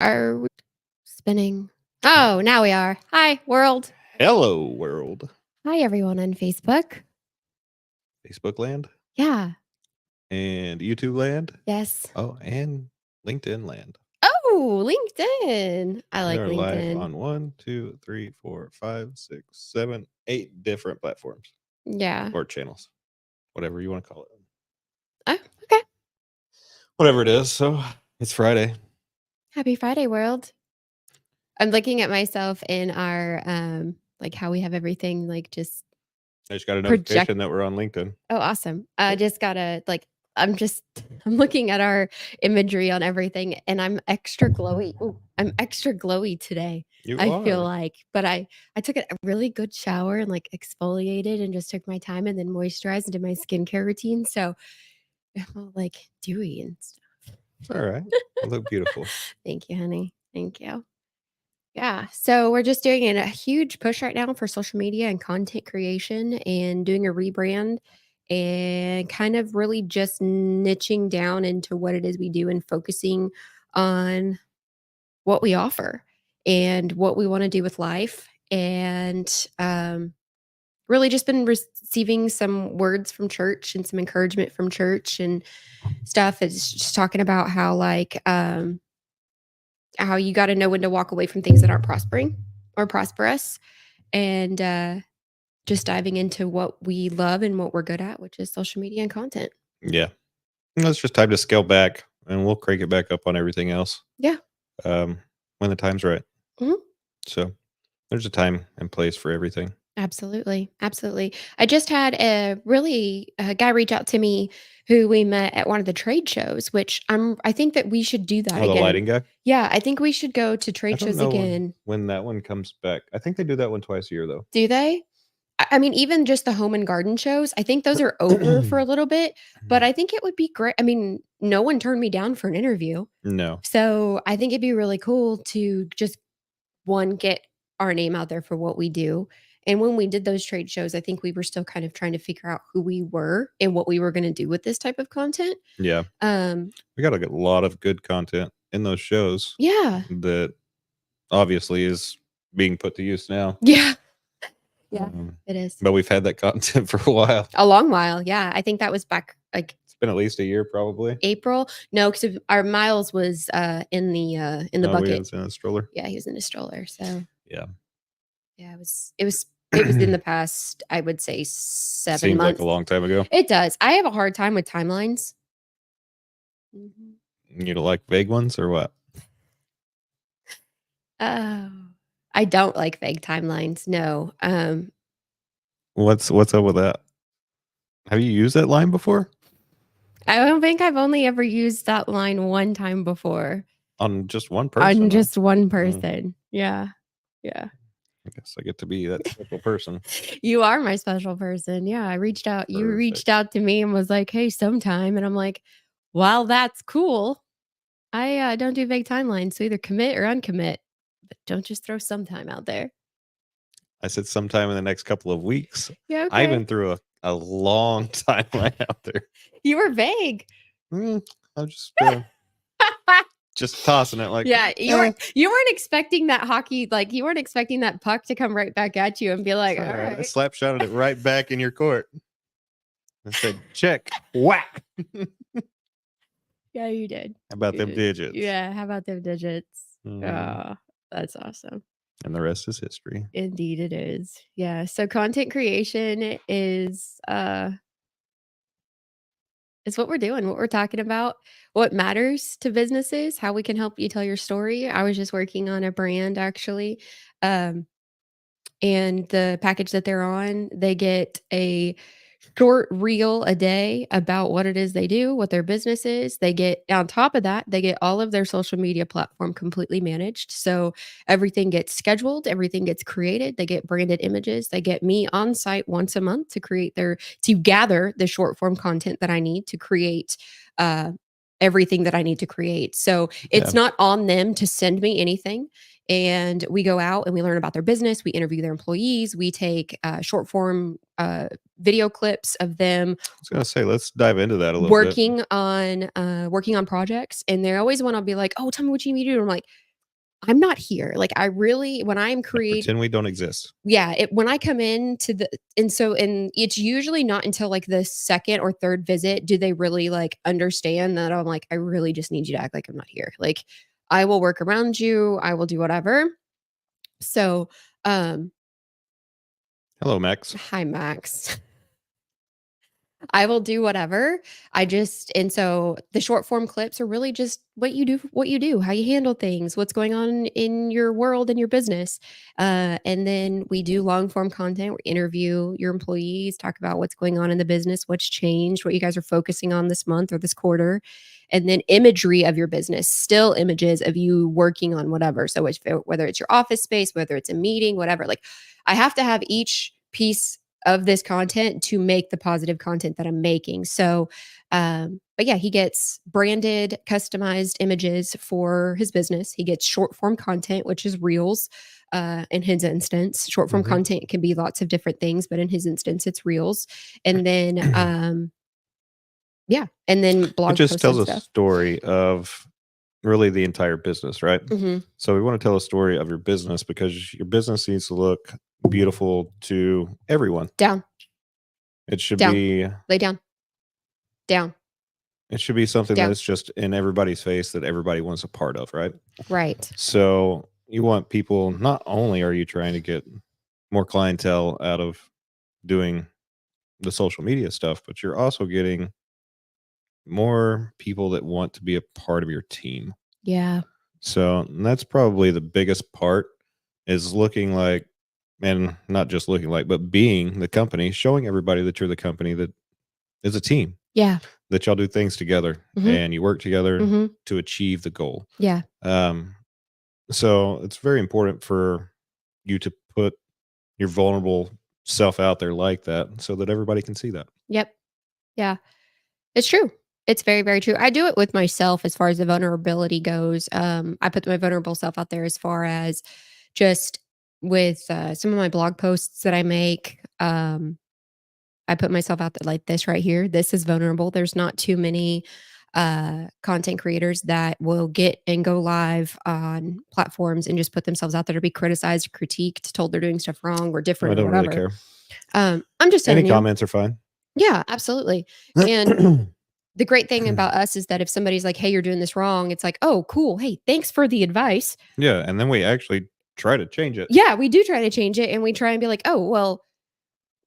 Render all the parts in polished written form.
Are we spinning? Oh, now we are. Hi, world. Hello, world. Hi, everyone on Facebook. Facebook land Yeah. and YouTube land. Yes. Oh, and LinkedIn land. Oh, LinkedIn. I like They're live LinkedIn. on 1, 2, 3, 4, 5, 6, 7, 8 different platforms Yeah. or channels, whatever you want to call it. Oh, okay. Whatever it is. So it's Friday. Happy Friday, world. I'm looking at myself in our like how we have everything like just I just got a project. notification that we're on LinkedIn. Oh, awesome. I just gotta like I'm looking at our imagery on everything and I'm extra glowy. Ooh, I'm extra glowy today. I feel like, but I took a really good shower and like exfoliated and just took my time and then moisturized and did my skincare routine. So I'm all like dewy and stuff. All right. You look beautiful. Thank you, honey. Thank you. Yeah. So we're just doing a huge push right now for social media and content creation and doing a rebrand and kind of really just niching down into what it is we do and focusing on what we offer and what we want to do with life. And really just been receiving some words from church and some encouragement from church and stuff. It's just talking about how how you got to know when to walk away from things that aren't prospering or prosperous and just diving into what we love and what we're good at, which is social media and content. Yeah. It's just time to scale back and we'll crank it back up on everything else. Yeah. When the time's right. Mhm. So there's a time and place for everything. Absolutely. Absolutely. I just had a guy reach out to me who we met at one of the trade shows, which I think that we should do that Oh, the again. lighting guy? Yeah, I think we should go to I trade don't shows know again. when that one comes back. I think they do that one twice a year, though. Do they? I mean, even just the home and garden shows, I think those are over for a little bit, but I think it would be great. I mean, no one turned me down for an interview. No. So I think it'd be really cool to just get our name out there for what we do. And when we did those trade shows, I think we were still kind of trying to figure out who we were and what we were going to do with this type of content. Yeah. We got a lot of good content in those shows. Yeah. That obviously is being put to use now. Yeah. Yeah, it is. But we've had that content for a while. A long while. Yeah. I think that was back like it's been at least a year, probably. April. No, because our Miles was in the bucket. He was in a stroller. Yeah, he was in a stroller. So yeah, it was in the past. I would say 7 Seems months. Like a long time ago. It does. I have a hard time with timelines. Mm-hmm. You don't like vague ones or what? Oh, I don't like vague timelines. No. What's up with that? Have you used that line before? I don't think I've only ever used that line one time before. On just one person? On just one person. Yeah. Yeah. I guess I get to be that special person. You are my special person. Yeah. I reached out. Perfect. You reached out to me and was like, hey, sometime. And I'm like, well, that's cool. I don't do vague timelines. So either commit or uncommit. But don't just throw sometime out there. I said sometime in the next couple of weeks. Yeah, okay. I even threw a long timeline out there. You were vague. I'm just tossing it like. Yeah, you weren't expecting that hockey, like you weren't expecting that puck to come right back at you and be like, all right. I slap shotted it right back in your court. I said, check, whack. Yeah, you did. How about them digits? Yeah, how about them digits? Oh, that's awesome. And the rest is history. Indeed it is. Yeah. So content creation is what we're doing, what we're talking about, what matters to businesses, how we can help you tell your story. I was just working on a brand actually. And the package that they're on, they get a short reel a day about what it is they do, what their business is. They get, on top of that, they get all of their social media platform completely managed. So everything gets scheduled, everything gets created. They get branded images. They get me on site once a month to gather the short form content that I need to create everything that I need to create. So it's not on them to send me anything. And we go out and we learn about their business. We interview their employees. We take short form video clips of them. I was going to say, let's dive into that a little bit. Working on projects. And they always want to be like, oh, tell me what you need to do. And I'm like, I'm not here. Like, I really when I'm Yeah, create pretend we don't exist. yeah, when I come into the and it's usually not until, like, the 2nd or 3rd visit do they really, like, understand that I'm like, "I really just need you to act like I'm not here." Like, I will work around you, I will do whatever. So, um Hello, Max. hi, Max. I will do whatever. I just and so the short form clips are really just what you do, how you handle things, what's going on in your world and your business. And then we do long form content. We interview your employees, talk about what's going on in the business, what's changed, what you guys are focusing on this month or this quarter, and then imagery of your business, still images of you working on whatever. So whether it's your office space, whether it's a meeting, whatever. Like I have to have each piece of this content to make the positive content that I'm making. So, but yeah, he gets branded, customized images for his business. He gets short form content, which is reels. In his instance, short form Mhm. content can be lots of different things, but in his instance, it's reels. And then, yeah, and then It blog just posts tells and a stuff. story of really the entire business, right? Hmm. So we want to tell a story of your business because your business needs to look beautiful to everyone. Down, It should down, be lay down, down, it should be something down. that's just in everybody's face that everybody wants a part of, right? Right. So you want people, not only are you trying to get more clientele out of doing the social media stuff, but you're also getting more people that want to be a part of your team. Yeah. So that's probably the biggest part is looking like, and not just looking like, but being the company, showing everybody that you're the company that is a team, Yeah. that y'all do things together Hmm. and you work together Hmm. to achieve the goal. Yeah. Um, so it's very important for you to put your vulnerable self out there like that so that everybody can see that. Yep. Yeah. It's true. It's very, very true. I do it with myself as far as the vulnerability goes. I put my vulnerable self out there as far as just with some of my blog posts that I make. I put myself out there like this right here. This is vulnerable. There's not too many content creators that will get and go live on platforms and just put themselves out there to be criticized, critiqued, told they're doing stuff wrong or I different or don't really whatever. care. I'm just Any telling you. comments are fine. Yeah, absolutely. And the great thing about us is that if somebody's like, "Hey, you're doing this wrong," it's like, "Oh, cool. Hey, thanks for the advice." Yeah, and then we actually try to change it. Yeah, we do try to change it and we try and be like, "Oh, well,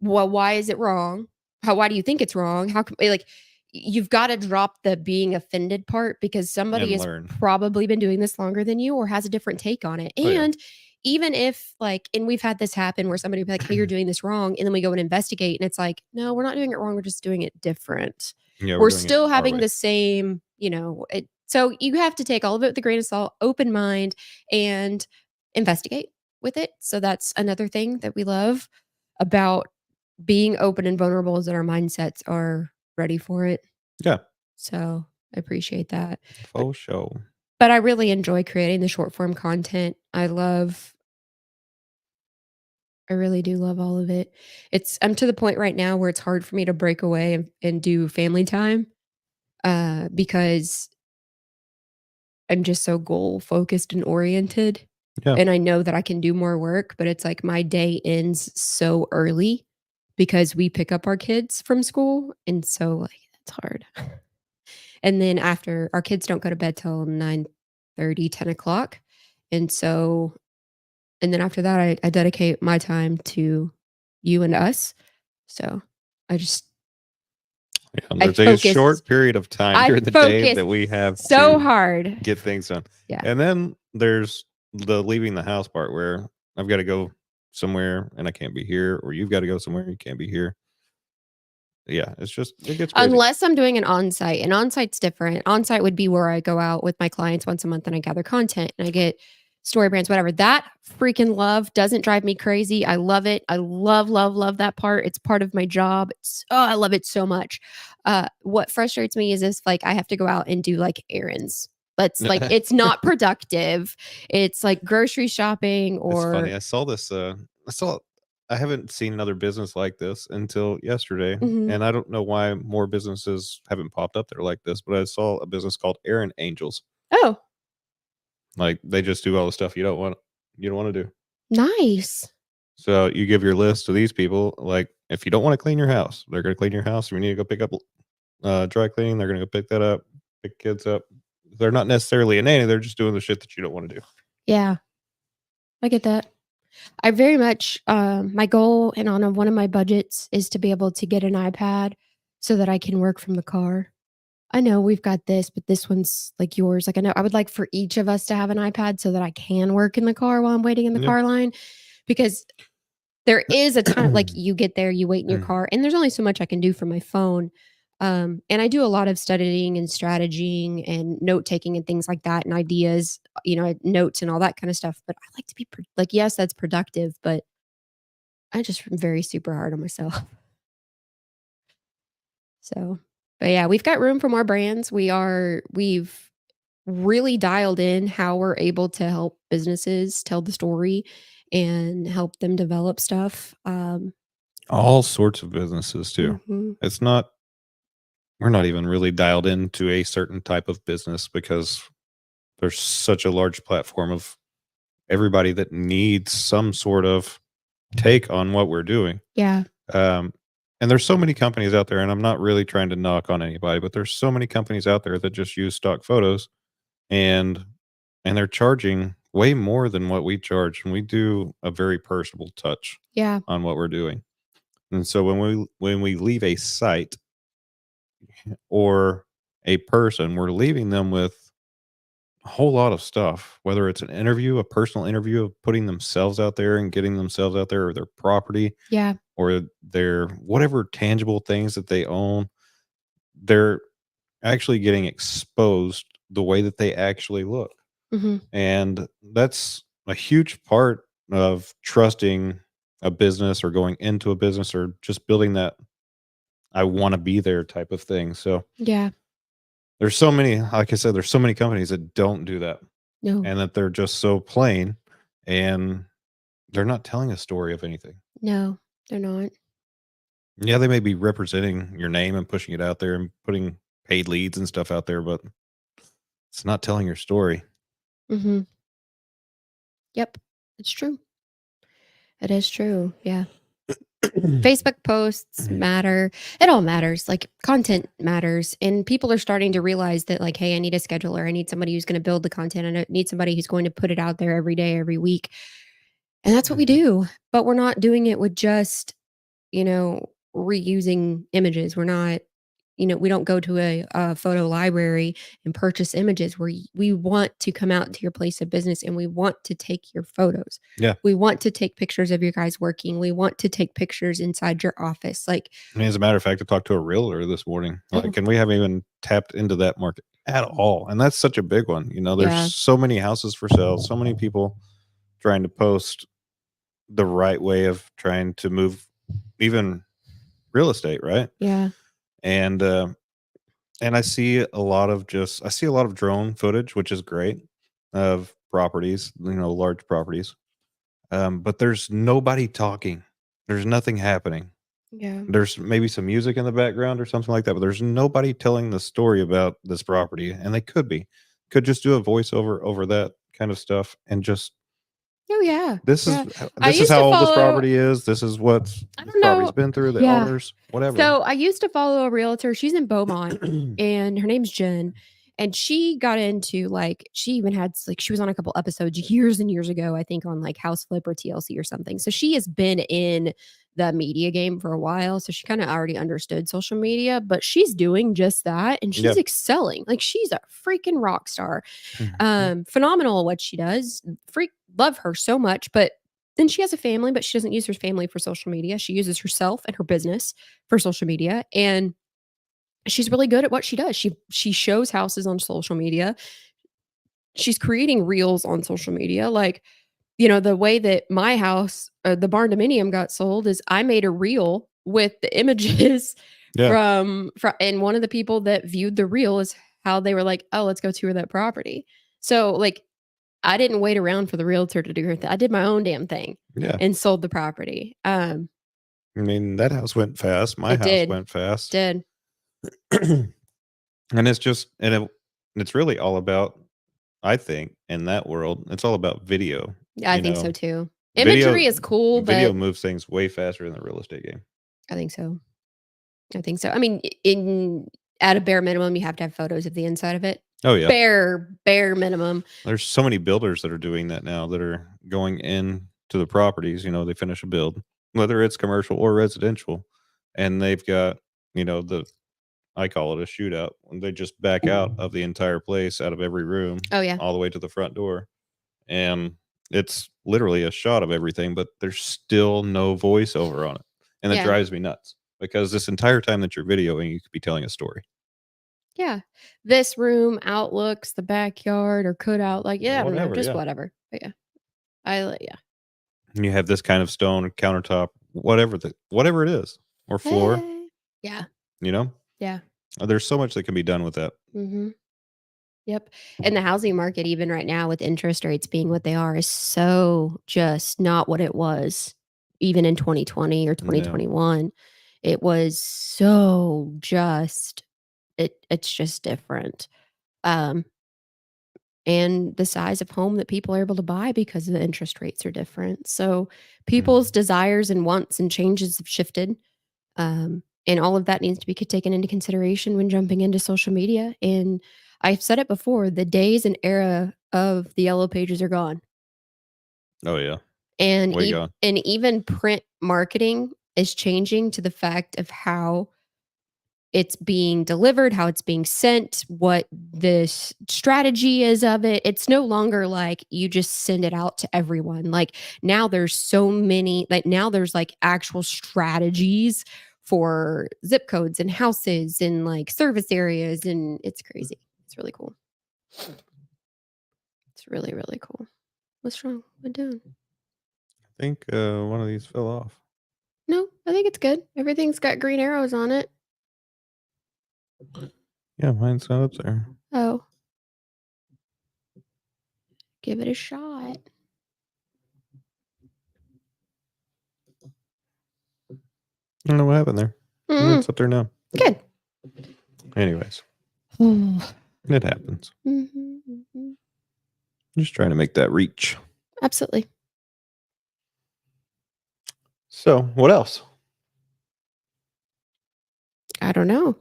why is it wrong? Why do you think it's wrong? How come like you've got to drop the being offended part because somebody And has learn. probably been doing this longer than you or has a different take on it. Oh yeah. And even if like and we've had this happen where somebody will be like, "Hey, you're doing this wrong." And then we go and investigate and it's like, "No, we're not doing it wrong. We're just doing it different." Yeah, we're We're doing it still our having way. the same, so you have to take all of it with a grain of salt, open mind, and investigate with it. So that's another thing that we love about being open and vulnerable is that our mindsets are ready for it. Yeah, So I appreciate that. But faux show. but I really enjoy creating the short form content. I really do love all of it. I'm to the point right now where it's hard for me to break away and do family time because I'm just so goal focused and oriented. Yeah, And I know that I can do more work, but it's like my day ends so early because we pick up our kids from school. And so like that's hard. And then after our kids don't go to bed till 9:30, 10 o'clock. And so and then after that I dedicate my time to you and us. So I just yeah. I There's a focus short period of time I during the day focus that we have so to hard. get things done. Yeah. And then there's the leaving the house part where I've got to go somewhere and I can't be here, or you've got to go somewhere and you can't be here. Yeah, it's just it gets crazy. Unless I'm doing an on-site. An on-site's different. On-site would be where I go out with my clients once a month and I gather content and I get story brands, whatever. That freaking love doesn't drive me crazy. I love it. I love, love, love that part. It's part of my job. I love it so much. What frustrates me is if like I have to go out and do like errands. But like it's not productive. It's like grocery shopping It's funny. or I saw this. I haven't seen another business like this until yesterday, mhm. and I don't know why more businesses haven't popped up there like this. But I saw a business called Aaron Angels, Oh, Like, they just do all the stuff you don't wanna do. Nice. So, you give your list to these people, like, if you don't wanna clean your house, they're gonna clean your house. If you need to go pick up, dry cleaning, they're gonna go pick that up, pick kids up. They're not necessarily a nanny, they're just doing the shit that you don't wanna do. Yeah, I get that. I very much, my goal and on one of my budgets is to be able to get an iPad so that I can work from the car. I know we've got this, but this one's like yours. Like, I know I would like for each of us to have an iPad so that I can work in the car while I'm waiting in the Yeah. car line, because there is a time like, you get there, you wait in your car, and there's only so much I can do from my phone, and I do a lot of studying and strategying and note taking and things like that and ideas, notes and all that kinda stuff, but I like to be like, yes, that's productive, but I just am very super hard on myself. So, but yeah, we've got room for more brands. We've really dialed in how we're able to help businesses tell the story and help them develop stuff. All sorts of businesses too. Mhm. It's not we're not even really dialed into a certain type of business because there's such a large platform of everybody that needs some sort of take on what we're doing. Yeah, Um, and there's so many companies out there, and I'm not really trying to knock on anybody, but there's so many companies out there that just use stock photos and they're charging way more than what we charge, and we do a very personable touch yeah, on what we're doing. And so when we leave a site or a person, we're leaving them with a whole lot of stuff, whether it's an interview, a personal interview of putting themselves out there and getting themselves out there or their property yeah, or their whatever tangible things that they own, they're actually getting exposed the way that they actually look. mhm, And that's a huge part of trusting a business or going into a business or just building that I want to be there type of thing. So yeah, there's so many, like I said, there's so many companies that don't do that no, and that they're just so plain and they're not telling a story of anything. no, they're not. Yeah, they may be representing your name and pushing it out there and putting paid leads and stuff out there, but it's not telling your story. Mhm, yep, it's true. It is true, yeah. Facebook posts matter. It all matters. Like, content matters, and people are starting to realize that, like, hey, I need a scheduler. I need somebody who's going to build the content, and I need somebody who's going to put it out there every day, every week. And that's what we do. But we're not doing it with just, reusing images. We're not, we don't go to a photo library and purchase images. We want to come out to your place of business and we want to take your photos. Yeah. We want to take pictures of you guys working. We want to take pictures inside your office. Like, I mean, as a matter of fact, I talked to a realtor this morning, oh, like, and we haven't even tapped into that market at all. And that's such a big one. You know, there's yeah, so many houses for sale, so many people trying to post the right way of trying to move even real estate, right? yeah, And and I see a lot of drone footage, which is great of properties, large properties. But there's nobody talking. There's nothing happening. yeah. There's maybe some music in the background or something like that, but there's nobody telling the story about this property, and they could just do a voiceover over that kind of stuff, and just Oh, yeah, this is yeah. I this is used how to old this follow property is. This is what I this don't property's know. been through. The Yeah. owners, whatever. So I used to follow a realtor. She's in Beaumont and her name's Jen. And she got into like, she even had like, she was on a couple episodes years and years ago, I think on like House Flip or TLC or something. So she has been in the media game for a while. So she kind of already understood social media, but she's doing just that and she's Yeah. excelling. Like, she's a freaking rock star. Mhm. Phenomenal at what she does. Freak love her so much, but then she has a family, but she doesn't use her family for social media. She uses herself and her business for social media, and she's really good at what she does. She shows houses on social media. She's creating reels on social media. Like, the way that my house, the barn dominium got sold is I made a reel with the images Yeah. from and one of the people that viewed the reel is how they were like, "Oh, let's go tour that property." So, like, I didn't wait around for the realtor to do her thing. I did my own damn thing Yeah. and sold the property. I mean, that house went fast. My It house did. went fast. Did. And it's just and it's really all about I think in that world, it's all about video. Yeah, I You think so know, too. video Imagery is cool, video but moves things way faster in the real estate game. I think so. I think so. I mean, in at a bare minimum, you have to have photos of the inside of it. Oh yeah, Bare minimum. there's so many builders that are doing that now that are going in to the properties. You know, they finish a build, whether it's commercial or residential, and they've got the I call it a shootout when they just back out of the entire place, out of every room, Oh, yeah. all the way to the front door, and it's literally a shot of everything, but there's still no voiceover on it, and that Yeah. drives me nuts because this entire time that you're videoing, you could be telling a story. Yeah. This room outlooks the backyard or could out like, yeah, I don't know, Whatever, just yeah. whatever. But yeah. Yeah. And you have this kind of stone countertop, whatever it is, or floor, Hey. Yeah. you know? Yeah. There's so much that can be done with that. Mhm. Yep. And the housing market, even right now, with interest rates being what they are, is so just not what it was even in 2020 or No. 2021. It was so just it's just different. Um, and the size of home that people are able to buy because the interest rates are different. So people's Mhm. desires and wants and changes have shifted. And all of that needs to be taken into consideration when jumping into social media. And I've said it before, the days and era of the yellow pages are gone. Oh, yeah. And Way gone. even print marketing is changing to the fact of how it's being delivered, how it's being sent, what this strategy is of it. It's no longer like you just send it out to everyone. Like now there's so many, like now there's like actual strategies for zip codes and houses and like service areas. And it's crazy. It's really cool. It's really, really cool. What's wrong? What doing? I think one of these fell off. No, I think it's good. Everything's got green arrows on it. Yeah, mine's not up there. Oh, give it a shot. I don't know what happened there. Mm, It's up there now. good. Anyways, Mhm, it happens. mhm. Just trying to make that reach. Absolutely. So, what else? I don't know.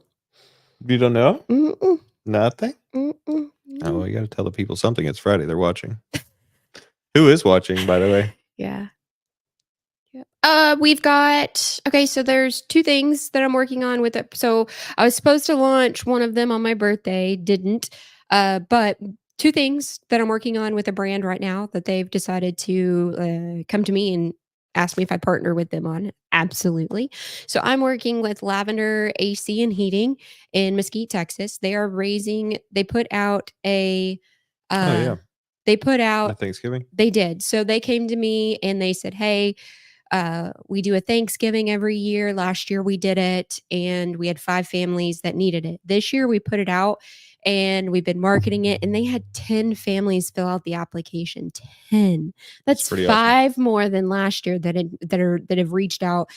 You don't know? Mm-mm, Nothing? mm-mm, Oh, well, no. you got to tell the people something. It's Friday. They're watching. Who is watching, by the way? Yeah. Yep. We've got okay, so there's 2 things that I'm working on with it. So I was supposed to launch one of them on my birthday, didn't. But 2 things that I'm working on with a brand right now that they've decided to come to me and ask me if I'd partner with them on. Absolutely. So I'm working with Lavender AC and Heating in Mesquite, Texas. They put out a Oh, uh yeah. they put out At Thanksgiving? they did. So they came to me and they said, "Hey, we do a Thanksgiving every year. Last year we did it, and we had 5 families that needed it. This year we put it out, and we've been marketing it, and they had 10 families fill out the application. 10. That's That's pretty awesome. 5 more than last year that have reached out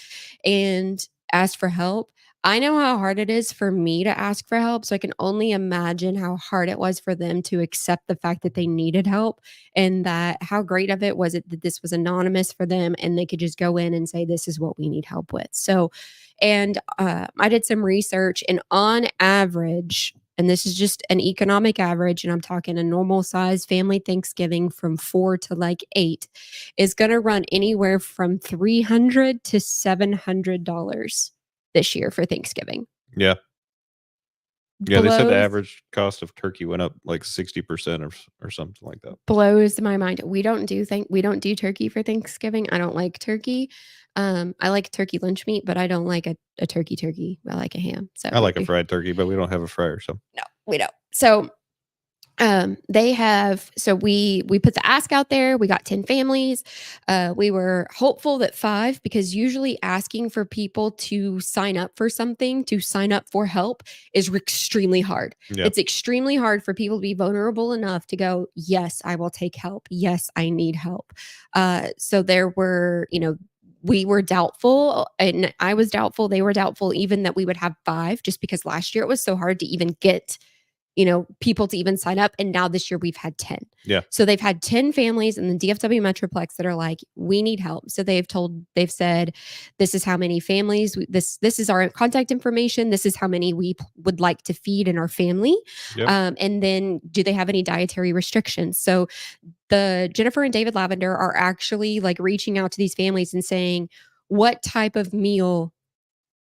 and asked for help. I know how hard it is for me to ask for help, so I can only imagine how hard it was for them to accept the fact that they needed help and that how great of it was it that this was anonymous for them and they could just go in and say this is what we need help with. So and I did some research and on average, and this is just an economic average and I'm talking a normal size family Thanksgiving from 4 to like 8 is going to run anywhere from $300 to $700 this year for Thanksgiving. Yeah. Yeah, they said the Blows average cost of turkey went up like 60% or something like that. blows my mind. We don't do turkey for Thanksgiving. I don't like turkey. I like turkey lunch meat, but I don't like a turkey. I like a ham. So I like a fried turkey, but we don't have a fryer, so no, we don't. So they have so we put the ask out there. We got 10 families. We were hopeful that 5 because usually asking for people to sign up for something, to sign up for help is extremely hard. yeah. It's extremely hard for people to be vulnerable enough to go, yes, I will take help. Yes, I need help. So there were, we were doubtful and I was doubtful. They were doubtful even that we would have 5 just because last year it was so hard to even get people to even sign up. And now this year we've had 10. Yeah. So they've had 10 families in the DFW Metroplex that are like, we need help. So they've said, this is how many families, this is our contact information. This is how many we would like to feed in our family. Yep. And then do they have any dietary restrictions? So the Jennifer and David Lavender are actually like reaching out to these families and saying, what type of meal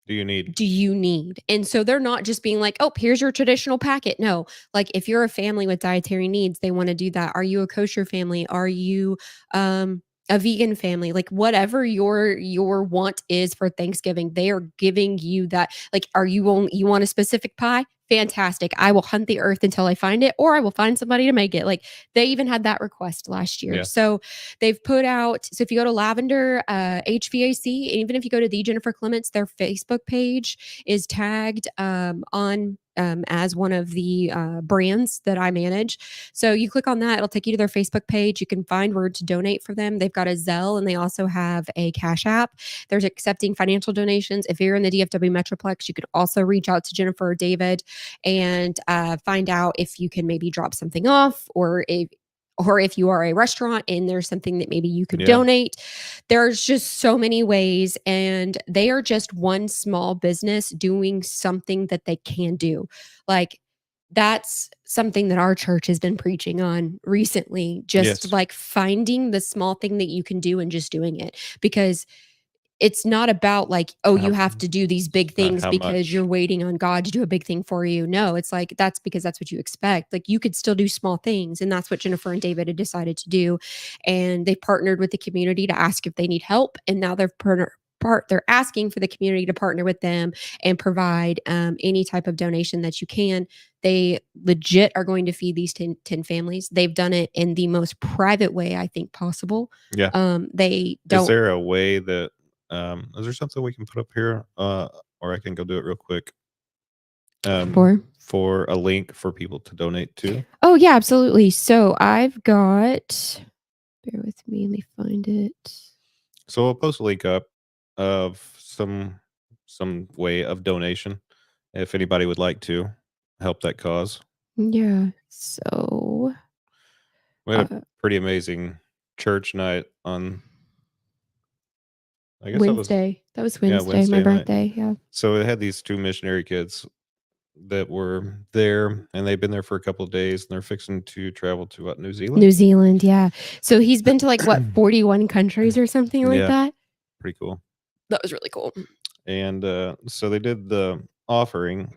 do you need? And so they're not just being like, oh, here's your traditional packet. No, like if you're a family with dietary needs, they want to do that. Are you a kosher family? Are you a vegan family? Like whatever your want is for Thanksgiving, they are giving you that. Like, you want a specific pie? Fantastic. I will hunt the earth until I find it, or I will find somebody to make it. Like they even had that request last year. Yeah. So they've put out, so if you go to Lavender HVAC, and even if you go to the Jennifer Clements, their Facebook page is tagged on as one of the brands that I manage. So you click on that, it'll take you to their Facebook page. You can find where to donate for them. They've got a Zelle and they also have a Cash App. They're accepting financial donations. If you're in the DFW Metroplex, you could also reach out to Jennifer or David and find out if you can maybe drop something off, or if you are a restaurant and there's something that maybe you could donate. There's just so many ways, and they are just one small business doing something that they can do. Like that's something that our church has been preaching on recently, just like finding the small thing that you can do and just doing it, because it's not about like, oh, you have to do these big things because you're waiting on God to do a big thing for you. No, it's like, that's because that's what you expect. Like you could still do small things. And that's what Jennifer and David had decided to do. And they partnered with the community to ask if they need help. And now they're asking for the community to partner with them and provide any type of donation that you can. They legit are going to feed these 10 families. They've done it in the most private way I think possible. Yeah. They don't. Is there a way that is there something we can put up here, or I can go do it real quick? For a link for people to donate to? Oh yeah, absolutely. So I've got, bear with me, let me find it. So I'll post a link up of some way of donation if anybody would like to help that cause. Yeah. So we had a pretty amazing church night on, I guess Wednesday. That was Wednesday, my birthday. Yeah. So it had these two missionary kids that were there, and they've been there for a couple of days, and they're fixing to travel to New Zealand. New Zealand, yeah. So he's been to like what 41 countries or something like that. Pretty cool. That was really cool. And so they did the offering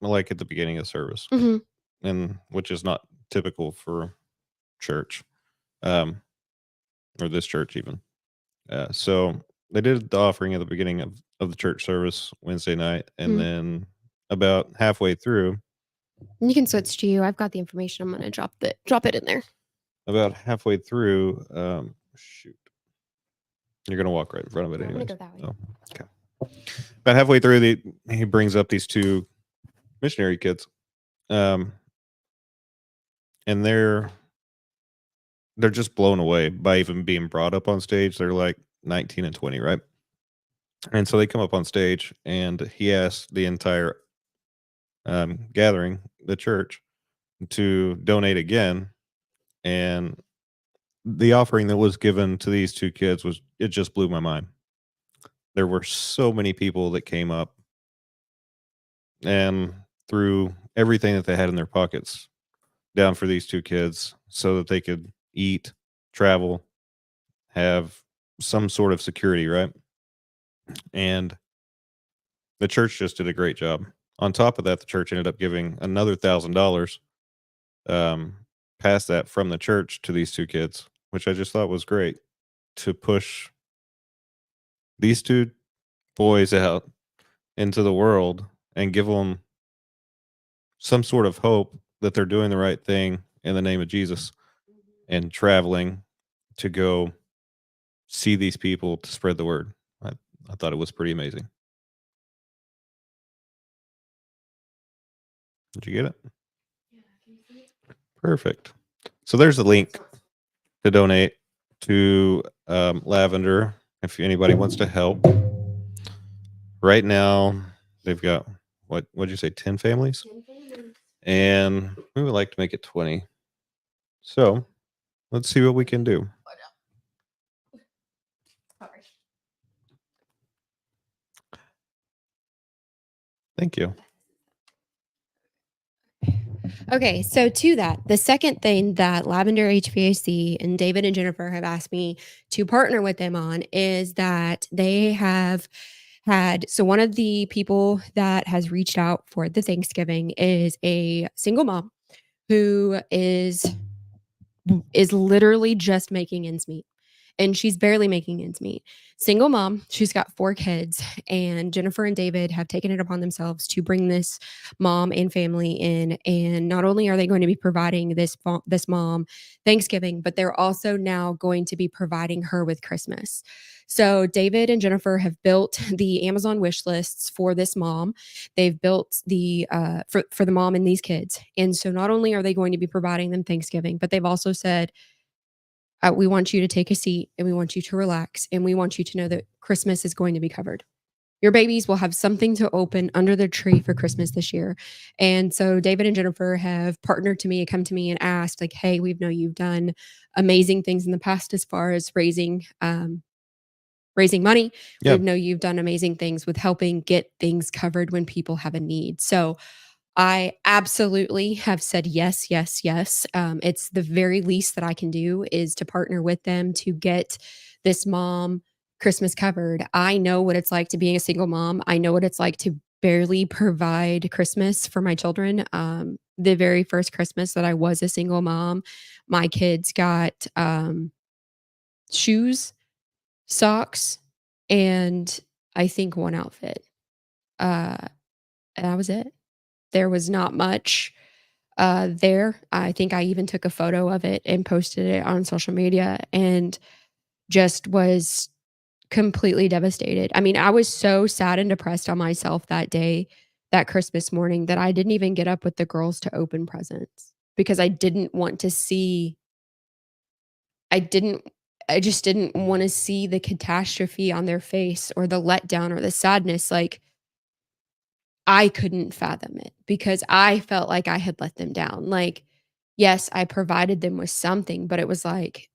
like at the beginning of the service, and which is not typical for church, or this church even. So they did the offering at the beginning of the church service Wednesday night, and then about halfway through, you can switch to you. I've got the information. I'm gonna drop it in there. About halfway through, shoot, you're gonna walk right in front of it anyway. I'm gonna go that way. Oh, okay. About halfway through, he brings up these two missionary kids, and they're just blown away by even being brought up on stage. They're like 19 and 20, right? And so they come up on stage, and he asked the entire gathering, the church, to donate again. And the offering that was given to these two kids it just blew my mind. There were so many people that came up and threw everything that they had in their pockets down for these two kids so that they could eat, travel, have some sort of security, right? And the church just did a great job. On top of that, the church ended up giving another $1,000 past that from the church to these two kids, which I just thought was great, to push these two boys out into the world and give them some sort of hope that they're doing the right thing in the name of Jesus, and traveling to go see these people to spread the word. I thought it was pretty amazing. Did you get it? Perfect. So there's the link to donate to Lavender if anybody wants to help. Right now, they've got, what'd you say, 10 families? 10 families. and we would like to make it 20. So let's see what we can do. Thank you. Okay, so to that, the second thing that Lavender HVAC and David and Jennifer have asked me to partner with them on is that they have had, so one of the people that has reached out for the Thanksgiving is a single mom who is literally just making ends meet, and she's barely making ends meet. Single mom, she's got 4 kids, and Jennifer and David have taken it upon themselves to bring this mom and family in. And not only are they going to be providing this mom Thanksgiving, but they're also now going to be providing her with Christmas. So David and Jennifer have built the Amazon wish lists for this mom. They've built the for the mom and these kids. And so not only are they going to be providing them Thanksgiving, but they've also said, we want you to take a seat and we want you to relax and we want you to know that Christmas is going to be covered. Your babies will have something to open under the tree for Christmas this year. And so David and Jennifer have partnered to me and come to me and asked, like, hey, we know you've done amazing things in the past as far as raising money. We Yeah. know you've done amazing things with helping get things covered when people have a need. So I absolutely have said yes, yes, yes. It's the very least that I can do is to partner with them to get this mom Christmas covered. I know what it's like to being a single mom. I know what it's like to barely provide Christmas for my children. The very first Christmas that I was a single mom, my kids got shoes, socks, and I think one outfit. Uh, and that was it. There was not much there. I think I even took a photo of it and posted it on social media and just was completely devastated. I mean, I was so sad and depressed on myself that day, that Christmas morning, that I didn't even get up with the girls to open presents because I didn't want to see, I didn't, I just didn't want to see the catastrophe on their face or the letdown or the sadness. Like, I couldn't fathom it because I felt like I had let them down. Like, yes, I provided them with something, but it was like,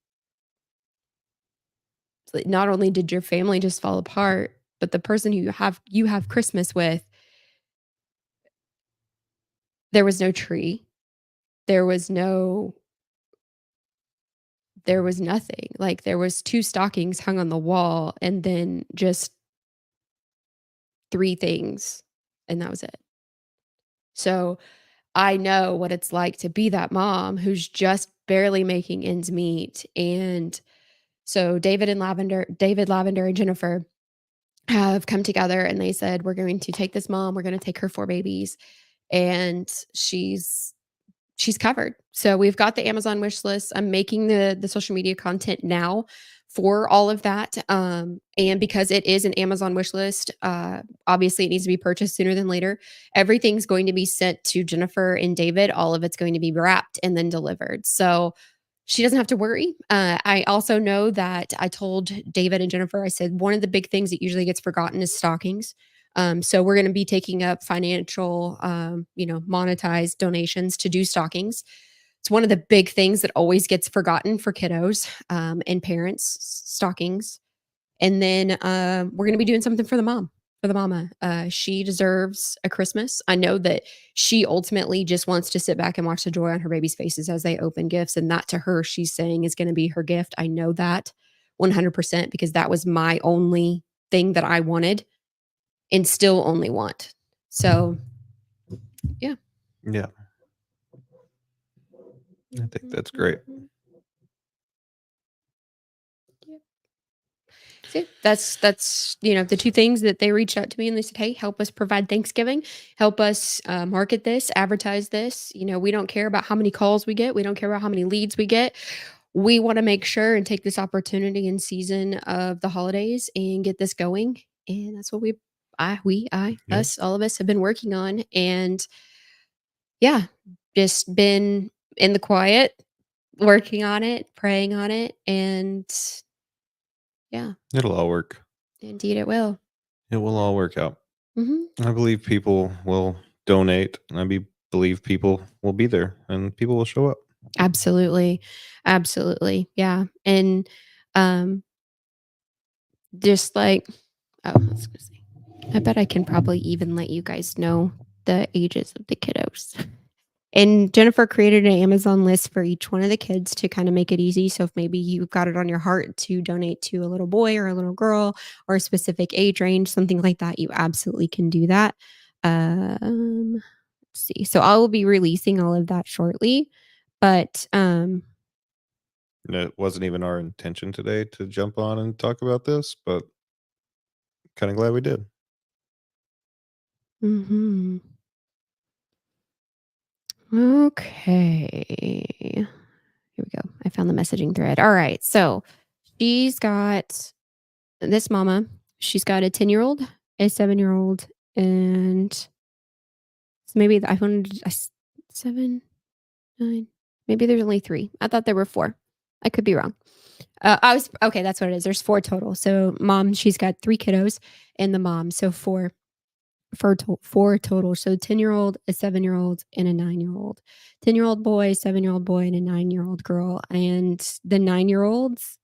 not only did your family just fall apart, but the person who you have Christmas with, there was no tree. There was no there was nothing. Like there was 2 stockings hung on the wall and then just 3 things, and that was it. So, I know what it's like to be that mom who's just barely making ends meet. And so David Lavender and Jennifer have come together and they said, we're going to take this mom, we're going to take her 4 babies, and she's covered. So we've got the Amazon wish list. I'm making the social media content now for all of that. And because it is an Amazon wish list, obviously it needs to be purchased sooner than later. Everything's going to be sent to Jennifer and David. All of it's going to be wrapped and then delivered. So she doesn't have to worry. I also know that I told David and Jennifer, I said, one of the big things that usually gets forgotten is stockings. So we're going to be taking up financial, monetized donations to do stockings. It's one of the big things that always gets forgotten for kiddos and parents, stockings. And then we're going to be doing something for the mom, for the mama. She deserves a Christmas. I know that she ultimately just wants to sit back and watch the joy on her baby's faces as they open gifts. And that to her, she's saying is going to be her gift. I know that 100% because that was my only thing that I wanted and still only want. So, yeah. Yeah. I think that's great. So that's the 2 things that they reached out to me and they said, hey, help us provide Thanksgiving, help us market this, advertise this. We don't care about how many calls we get, we don't care about how many leads we get. We want to make sure and take this opportunity in season of the holidays and get this going. And that's what Yeah. us, all of us have been working on. And yeah, just been in the quiet, working on it, praying on it. And yeah, It'll all work. indeed it will. It will all work out. Hmm. I believe people will donate. believe people will be there and people will show up. Absolutely. Absolutely. Yeah. And, um, just like oh, I was gonna say, I bet I can probably even let you guys know the ages of the kiddos. And Jennifer created an Amazon list for each one of the kids to kind of make it easy. So if maybe you've got it on your heart to donate to a little boy or a little girl or a specific age range, something like that, you absolutely can do that. Let's see. So I will be releasing all of that shortly. But And it wasn't even our intention today to jump on and talk about this, but kind of glad we did. mhm. Okay. Here we go. I found the messaging thread. All right. So she's got this mama. She's got a 10-year-old, a 7-year-old, and so maybe I wanted seven, nine. Maybe there's only three. I thought there were four. I could be wrong. I was okay. That's what it is. There's four total. So mom, she's got three kiddos, and the mom, so four total. So 10-year-old, a 7-year-old, and a 9-year-old. 10-year-old boy, 7-year-old boy, and a 9-year-old girl. And the 9-year-olds.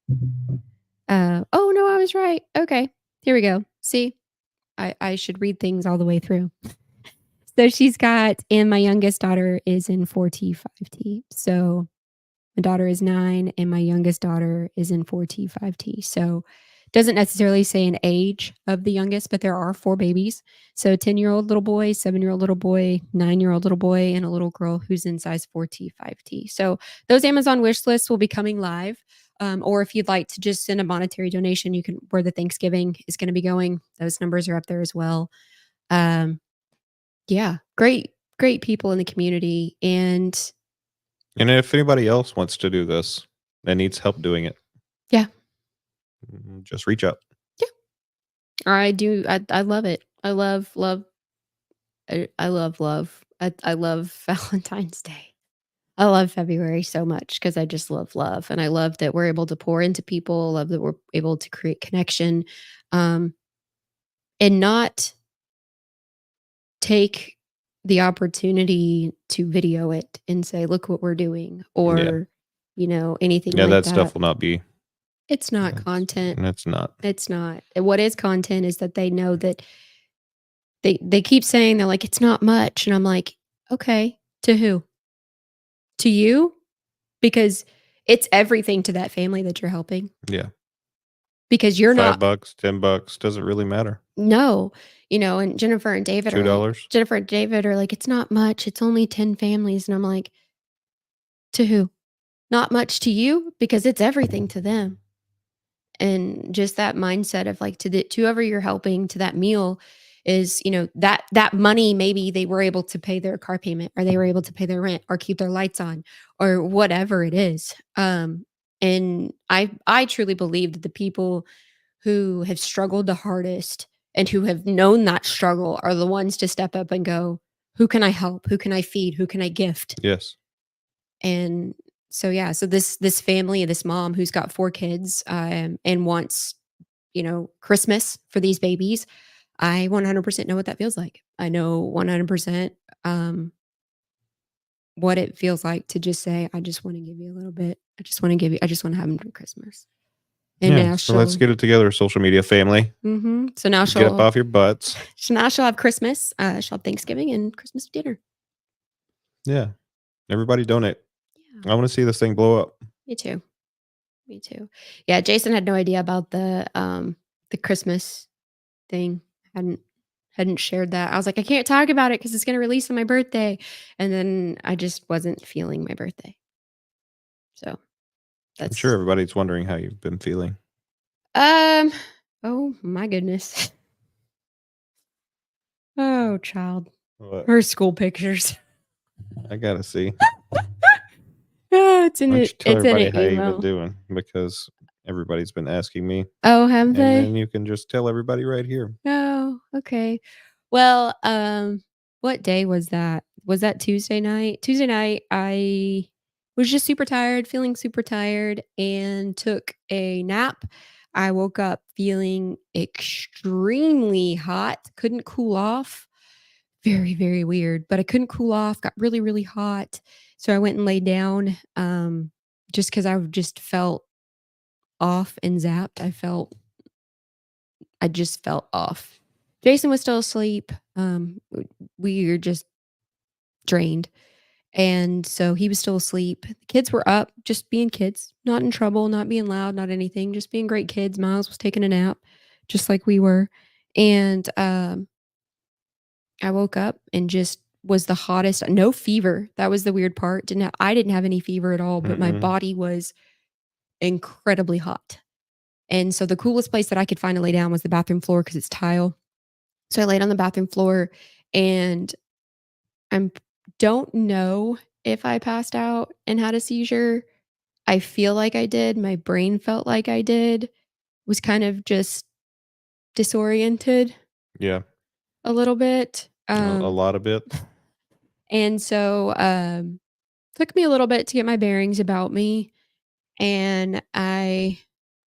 Oh no, I was right. Okay, here we go. See, I should read things all the way through. So she's got, and my youngest daughter is in 4T, 5T. So my daughter is 9 and my youngest daughter is in 4T, 5T. So it doesn't necessarily say an age of the youngest, but there are four babies. So 10-year-old little boy, 7-year-old little boy, 9-year-old little boy, and a little girl who's in size 4T, 5T. So those Amazon wish lists will be coming live. Or if you'd like to just send a monetary donation, you can where the Thanksgiving is going to be going. Those numbers are up there as well. Um, yeah, great people in the community. And And if anybody else wants to do this and needs help doing it, yeah, just reach out. yeah, I do. I love it. I love. I love love. I love Valentine's Day. I love February so much because I just love love, and I love that we're able to pour into people. Love that we're able to create connection, um, and not take the opportunity to video it and say, "Look what we're doing," Yeah. or anything Yeah, like that that. stuff will not be. It's not That's, content. that's not. It's not. What is content is that they know that they keep saying they're like, "It's not much," and I'm like, "Okay, to who? To you? Because it's everything to that family that you're helping. Yeah. Because you're not $5, $10 doesn't really matter. no." And Jennifer and David are like $2. "It's not much. It's only 10 families." And I'm like, "To who? Not much to you? Because it's everything to them." And just that mindset of like to whoever you're helping to that meal is that money, maybe they were able to pay their car payment or they were able to pay their rent or keep their lights on or whatever it is. And I truly believe that the people who have struggled the hardest and who have known that struggle are the ones to step up and go, who can I help, who can I feed, who can I gift? Yes. And so yeah, so this family, this mom who's got four kids, and wants Christmas for these babies. I 100% know what that feels like. I know 100% um, what it feels like to just say, I just want to give you a little bit. I just want to have them for Christmas. And Yeah. now So let's she'll, get it together, social media family. so now Get up she'll, off your butts. so now she'll have Christmas. She'll have Thanksgiving and Christmas dinner. Yeah. Everybody donate. Yeah, I want to see this thing blow up. me too. Me too. Yeah, Jason had no idea about the Christmas thing. Hadn't hadn't shared that. I was like, "I can't talk about it because it's gonna release on my birthday." And then I just wasn't feeling my birthday. So, I'm sure that's everybody's wondering how you've been feeling. um, oh my goodness. Oh, child. What? Her school pictures. I gotta see. Oh, Why don't you tell it's in everybody an how you've been email. doing? Because everybody's been asking me. Oh, have And they? then you can just tell everybody right here. Oh, okay. Well, what day was that? Was that Tuesday night? Tuesday night, I was just super tired, feeling super tired, and took a nap. I woke up feeling extremely hot, couldn't cool off, very, very weird, but I couldn't cool off, got really, really hot. So I went and laid down, just because I just felt off and zapped. I just felt off. Jason was still asleep. We were just drained. And so he was still asleep. The kids were up, just being kids, not in trouble, not being loud, not anything, just being great kids. Miles was taking a nap, just like we were. And I woke up and just was the hottest, no fever. That was the weird part. I didn't have any fever at all, but my Mm-mm. body was incredibly hot. And so the coolest place that I could find to lay down was the bathroom floor because it's tile. So I laid on the bathroom floor and I don't know if I passed out and had a seizure. I feel like I did. My brain felt like I did. Was kind of just disoriented Yeah, a little bit. a lot of bit. And so took me a little bit to get my bearings about me. And I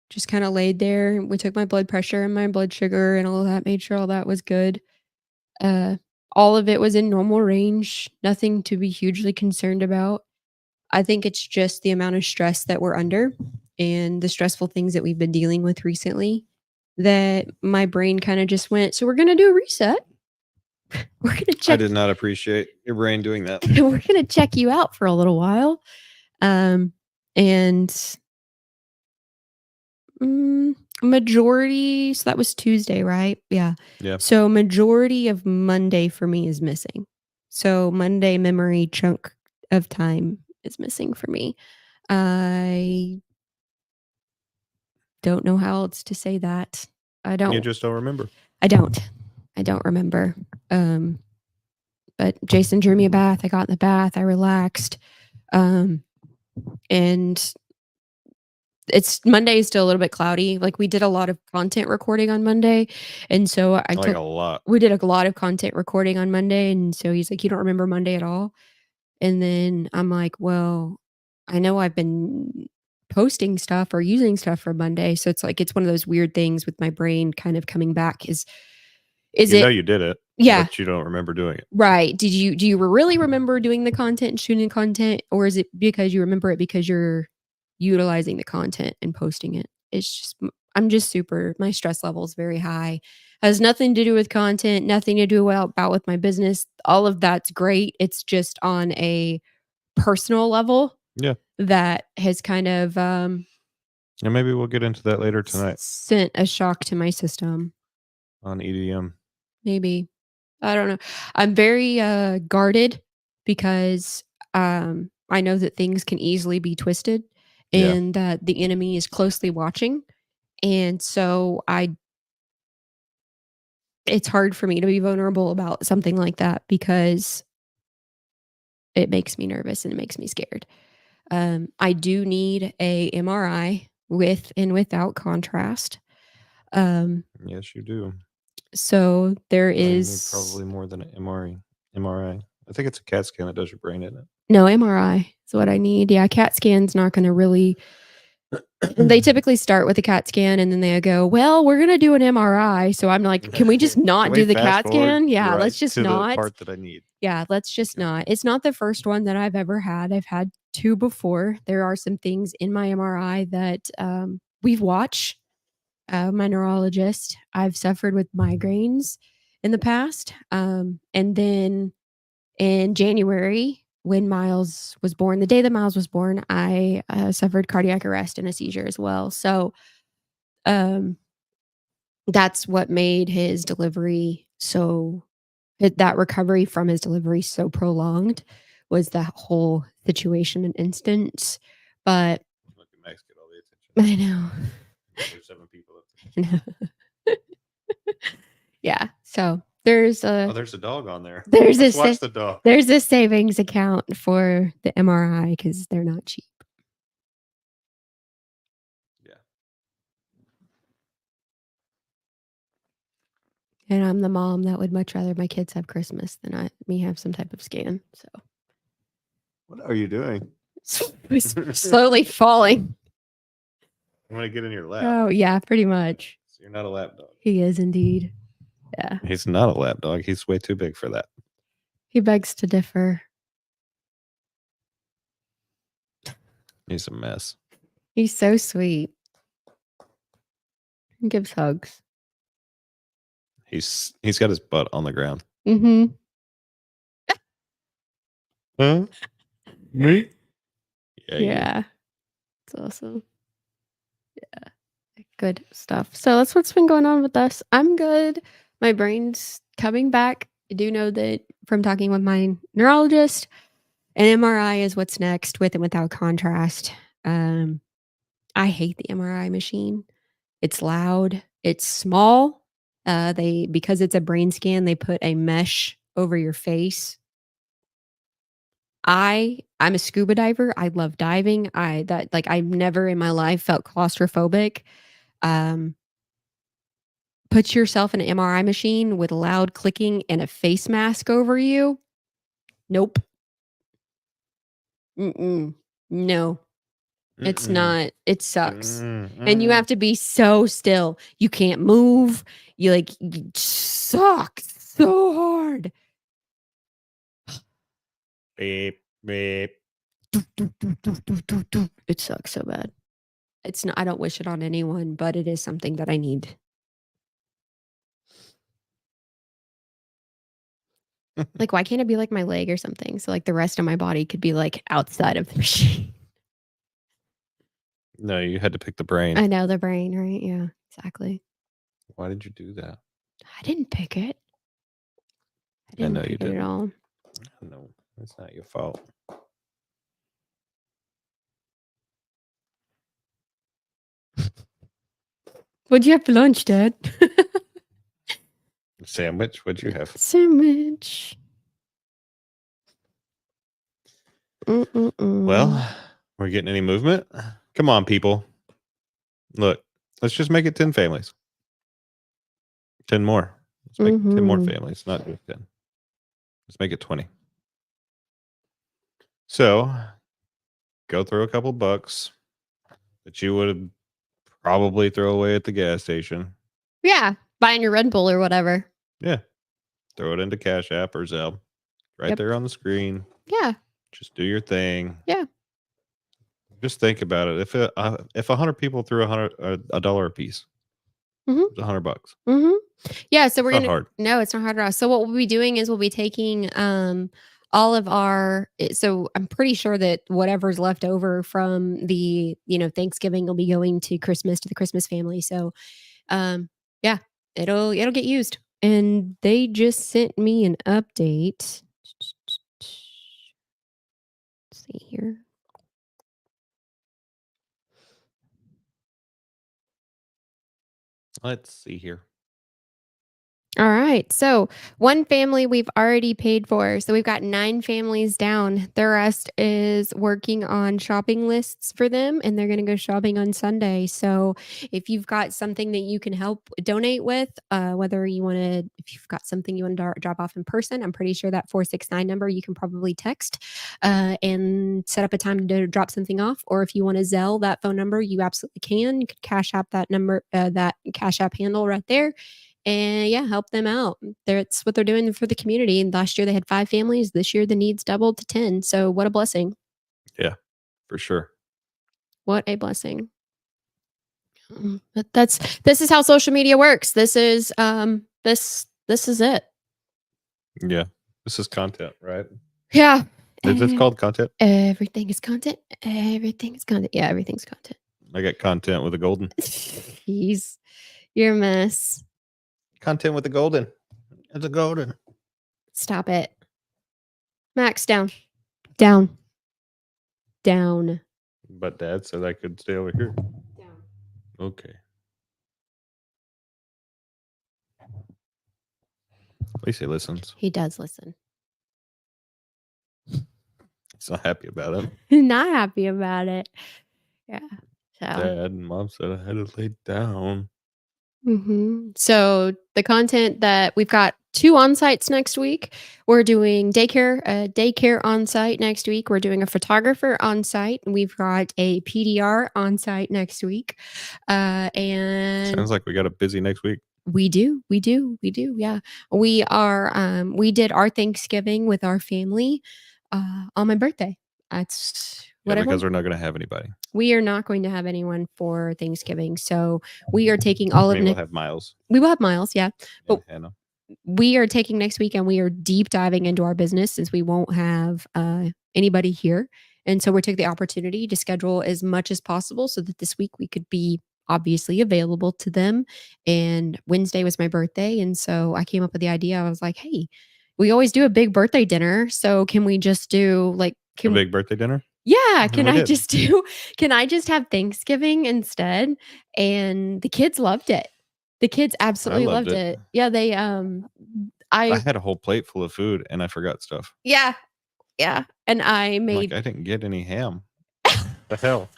just kind of laid there. We took my blood pressure and my blood sugar and all of that, made sure all that was good. Uh, all of it was in normal range, nothing to be hugely concerned about. I think it's just the amount of stress that we're under and the stressful things that we've been dealing with recently that my brain kind of just went, so we're going to do a reset. We're going to I check did not appreciate your brain doing that. we're going to check you out for a little while. And majority, so that was Tuesday, right? Yeah. Yeah. So majority of Monday for me is missing. So Monday memory chunk of time is missing for me. I don't know how else to say that. You just don't remember. I don't. I don't remember. But Jason drew me a bath. I got in the bath. I relaxed. And it's Monday is still a little bit cloudy. Like we did a lot of content recording on Monday. And so Like a lot. we did a lot of content recording on Monday. And so he's like, you don't remember Monday at all? And then I'm like, well, I know I've been posting stuff or using stuff for Monday. So it's like, it's one of those weird things with my brain kind of coming back is You know it, you did it, yeah, but you don't remember doing it. right. Do you really remember doing the content and shooting content, or is it because you remember it because you're utilizing the content and posting it? It's just I'm just super my stress level is very high. Has nothing to do with content, nothing to do about with my business. All of that's great. It's just on a personal level Yeah. that has kind of And maybe we'll get into that later tonight sent a shock to my system. on EDM. Maybe. I don't know. I'm very guarded because I know that things can easily be twisted Yeah. and that the enemy is closely watching. And so it's hard for me to be vulnerable about something like that because it makes me nervous and it makes me scared. I do need a MRI with and without contrast. Yes, you do. So there You need is probably more than an MRI. I think it's a CAT scan that does your brain, isn't it? no MRI is what I need. Yeah, CAT scan's not going to really. They typically start with a CAT scan and then they go, well, we're going to do an MRI. So I'm like, can we just not Can do we the fast CAT scan? forward Yeah, right let's just to the not. part that I need? Yeah, let's just Okay. not. It's not the first one that I've ever had. I've had two before. There are some things in my MRI that we've watched. My neurologist, I've suffered with migraines in the past. And then in January, when Miles was born, the day that Miles was born, I suffered cardiac arrest and a seizure as well. So um, that's what made his delivery that recovery from his delivery so prolonged was that whole situation and instance. But Look at Max get all the attention. I know. There's 7 people up I know. Yeah. So there's there. a Oh, there's a dog on there. there's Let's a watch the dog. there's a savings account for the MRI because they're not cheap. Yeah. And I'm the mom that would much rather my kids have Christmas than me have some type of scan. So What are you doing? slowly falling. I'm gonna get in your lap. Oh yeah, pretty much. So you're not a lap dog. He is indeed. Yeah. He's not a lap dog. He's way too big for that. He begs to differ. He's a mess. He's so sweet. He gives hugs. He's got his butt on the ground. Mhm. Huh? Me? Yeah, you. Yeah. It's awesome. Yeah. Good stuff. So that's what's been going on with us. I'm good. My brain's coming back. I do know that from talking with my neurologist, an MRI is what's next with and without contrast. I hate the MRI machine. It's loud. It's small. They because it's a brain scan, they put a mesh over your face. I'm a scuba diver. I love diving. I've never in my life felt claustrophobic. Um, put yourself in an MRI machine with loud clicking and a face mask over you. Nope. Mm-mm. No. It's not. It sucks. And you have to be so still. You can't move. You suck so hard. Beep, beep. It sucks so bad. It's not I don't wish it on anyone, but it is something that I need. Like, why can't it be like my leg or something? So like the rest of my body could be like outside of the machine. No, you had to pick the brain. I know the brain, right? Yeah, exactly. Why did you do that? I didn't pick it. I I didn't know you pick it at didn't. all. No, it's not your fault. What'd you have for lunch, Dad? Sandwich? What'd you have? Sandwich. Well, we're getting any movement? Come on, people. Look, let's just make it 10 families. 10 more. Let's make 10 more families, not just 10. Let's make it 20. So, go throw a couple bucks that you would probably throw away at the gas station. Yeah, buying your Red Bull or whatever. Yeah. Throw it into Cash App or Zelle. Right Yep. there on the screen. Yeah. Just do your thing. Yeah. Just think about it. If 100 people threw a dollar a piece, it's $100. Yeah, so we're It's not gonna hard. No, it's not hard at all. So what we'll be doing is we'll be taking all of our so I'm pretty sure that whatever's left over from the, Thanksgiving will be going to Christmas to the Christmas family. So yeah, it'll get used. And they just sent me an update. Let's see here. Let's see here. All right. So one family we've already paid for. So we've got 9 families down. The rest is working on shopping lists for them, and they're going to go shopping on Sunday. So if you've got something that you can help donate with, whether if you've got something you want to drop off in person, I'm pretty sure that 469 number you can probably text and set up a time to drop something off. Or if you want to Zelle that phone number, you absolutely can. You could Cash App that number, that Cash App handle right there. And yeah, help them out. That's what they're doing for the community. And last year they had 5 families. This year the needs doubled to 10. So what a blessing. Yeah, for sure. What a blessing. But this is how social media works. This is it. Yeah. This is content, right? Yeah. Is this called content? Everything is content. Everything is content. Yeah, everything's content. I got content with a golden. You're a mess. Content with a golden. It's a golden. Stop it. Max, down. Down. Down. But Dad said I could stay over here. Down. Okay. At least he listens. He does listen. He's not happy about it. Not happy about it. Yeah. So. Dad and Mom said I had to lay down. So the content that we've got 2 on-sites next week. We're doing daycare on-site next week. We're doing a photographer on-site. And we've got a PDR on-site next week. And sounds like we got a busy next week. We do, we do, we do, yeah. We did our Thanksgiving with our family, on my birthday. That's Yeah, what I because want. we're not gonna have anybody. We are not going to have anyone for Thanksgiving, so we are taking all I of mean, we'll next. have Miles We will have Miles, yeah, and but Hannah. we are taking next week and we are deep diving into our business since we won't have anybody here. And so we took the opportunity to schedule as much as possible so that this week we could be obviously available to them. And Wednesday was my birthday. And so I came up with the idea. I was like, hey, we always do a big birthday dinner. So can we just do like, A can, big birthday dinner? yeah, And we did. can I just have Thanksgiving instead? And the kids loved it. The kids I absolutely loved loved it. it. Yeah, I I had a whole plate full of food and I forgot stuff. yeah, yeah, and I I'm like, made I didn't get any ham. The hell?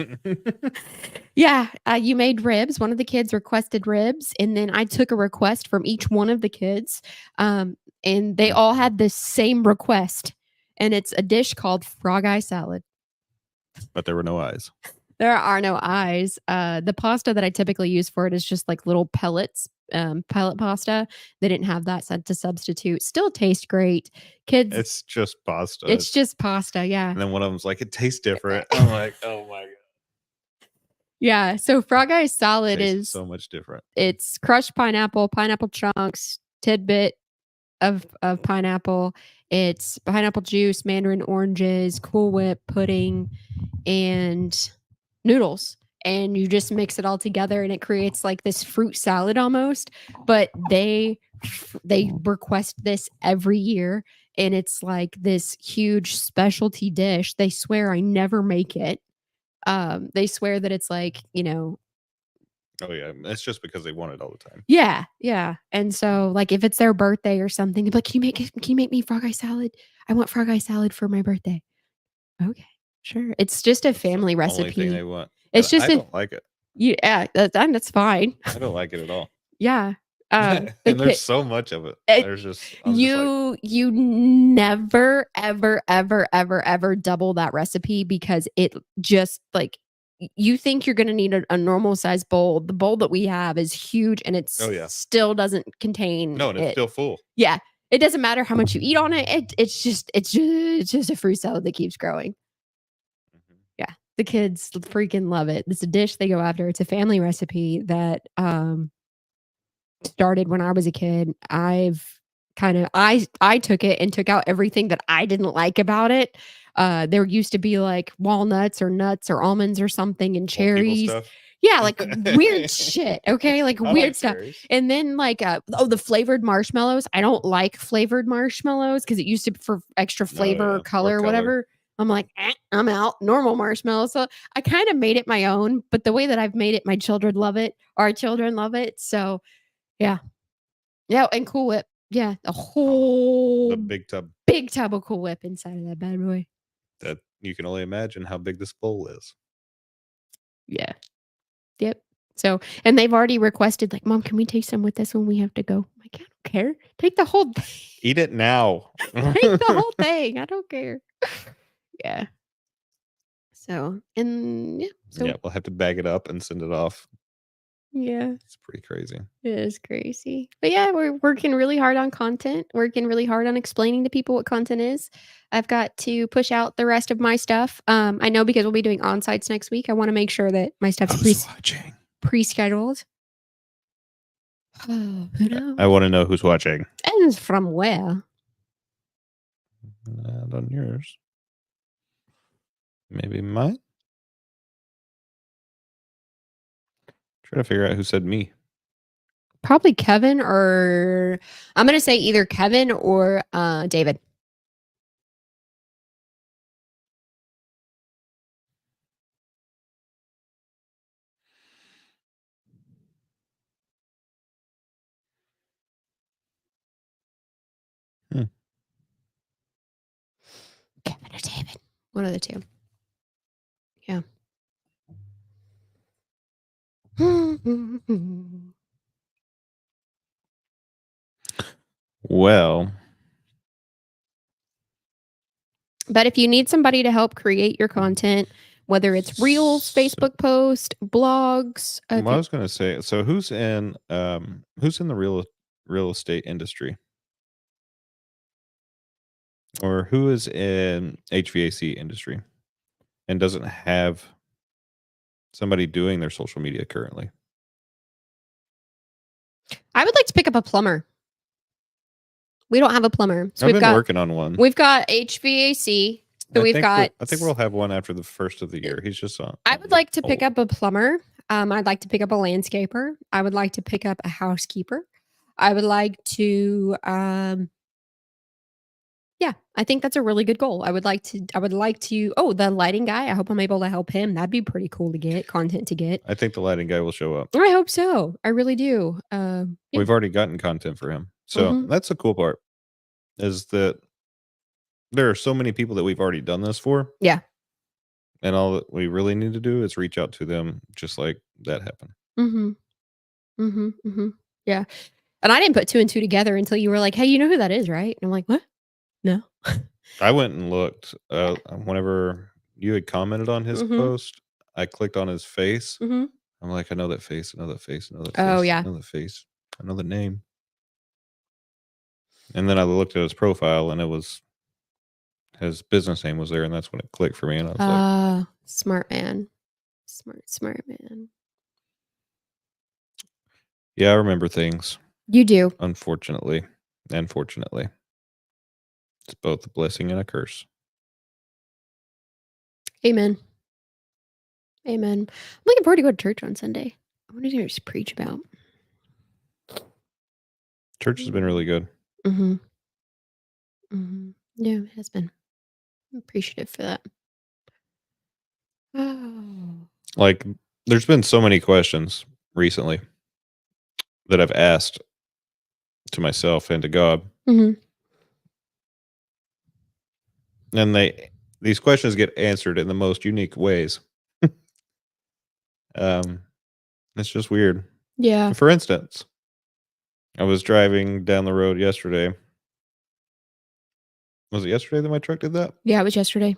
yeah, you made ribs. One of the kids requested ribs, and then I took a request from each one of the kids, and they all Mhm. had the same request, and it's a dish called frog eye salad. But there were no eyes. There are no eyes. The pasta that I typically use for it is just like little pellets, pellet pasta. They didn't have that sent to substitute. Still tastes great. Kids, It's just pasta. it's just pasta. Yeah. And then one of them's like, it tastes different. I'm like, oh my god, Yeah. So frog eye it salad tastes is so much different. it's crushed pineapple, pineapple chunks, tidbit of pineapple. It's pineapple juice, mandarin oranges, Cool Whip, pudding, and noodles. And you just mix it all together and it creates like this fruit salad almost. But they request this every year and it's like this huge specialty dish. They swear I never make it. They swear that it's like, Oh yeah, it's just because they want it all the time. yeah, yeah. And so, like, if it's their birthday or something, they'd be like, can you make me frog eye salad? I want frog eye salad for my birthday." "Okay, sure." It's just a It's the family only thing they recipe. want, and It's just I a don't like it. yeah, that's fine. I don't like it at all. Yeah. The And there's kid so much of it. it There's just I'm just like, you never, ever, ever, ever, ever double that recipe because it just, like you think you're gonna need a normal size bowl. The bowl that we have is huge, and oh yeah, still doesn't contain no, and it's it. still full. Yeah. It doesn't matter how much you eat on it. It's just a fruit salad that keeps growing. Mhm. Yeah. The kids freaking love it. It's a dish they go after. It's a family recipe that, started when I was a kid. I took it and took out everything that I didn't like about it. There used to be, like, walnuts or nuts or almonds or something and Old people cherries. stuff. Yeah, like, weird shit, okay? Like, I weird like stuff. cherries. And then, like, the flavored marshmallows. I don't like flavored marshmallows because it used to for extra Oh flavor or yeah, or color or color. whatever. I'm like, I'm out. Normal marshmallow. So I kind of made it my own, but the way that I've made it, my children love it. Our children love it. So yeah. Yeah, and Cool Whip. Yeah, a Oh, whole the big tub big tub of Cool Whip inside of that bad boy. that you can only imagine how big this bowl is. Yeah. Yep. So, and they've already requested, like, "Mom, can we take some with us when we have to go?" I'm like, "I don't care. Take the whole thing. Eat it now. Take the whole thing. I don't care." Yeah. So, and yeah, Yeah, so we'll have to bag it up and send it off. yeah, It's pretty crazy. it is crazy. But yeah, we're working really hard on content, working really hard on explaining to people what content is. I've got to push out the rest of my stuff. I know because we'll be doing on-sites next week. I want to make sure that my stuff's Who's watching? pre-scheduled. Oh, who I knows? want to know who's watching. And from where? Not on yours. Maybe mine. Trying to figure out who said me. Probably Kevin or I'm gonna say either Kevin or David. Hmm. Kevin or David. One of the two. Yeah. Well, But if you need somebody to help create your content, whether it's reels, So, Facebook post, blogs. I was going to say, so who's in the real estate industry, or who is in HVAC industry and doesn't have somebody doing their social media currently? I would like to pick up a plumber. We don't have a plumber. So I've been working on one. we've got HVAC. So I think we'll have one after the first of the year. He's just on. I would like to pick up a plumber. I'd like to pick up a landscaper. I would like to pick up a housekeeper. I would like to yeah, I think that's a really good goal. I would like to oh, the lighting guy, I hope I'm able to help him. That'd be pretty cool to get, content to get. I think the lighting guy will show up. I hope so. I really do. Yeah. We've already gotten content for him. So that's the cool part, is that there are so many people that we've already done this for. Yeah. And all that we really need to do is reach out to them, just like that happened. Yeah. And I didn't put 2 and 2 together until you were like, "Hey, you know who that is, right?" And I'm like, "What? No." I went and looked whenever you had commented on his post. I clicked on his face. I'm like, I know that face. I know that face. I know that face. Oh, yeah. I know that face. I know the name. And then I looked at his profile, and it was his business name was there, and that's when it clicked for me. And I was like, smart man. Smart man. yeah, I remember things. You do. Unfortunately and fortunately. It's both a blessing and a curse. Amen. Amen. I'm looking forward to go to church on Sunday. I want to hear just preach about. Church has been really good. Yeah, it has been. I'm appreciative for that. Like, there's been so many questions recently that I've asked to myself and to God. And these questions get answered in the most unique ways. It's just weird. Yeah. For instance, I was driving down the road yesterday. Was it yesterday that my truck did that? Yeah, it was yesterday.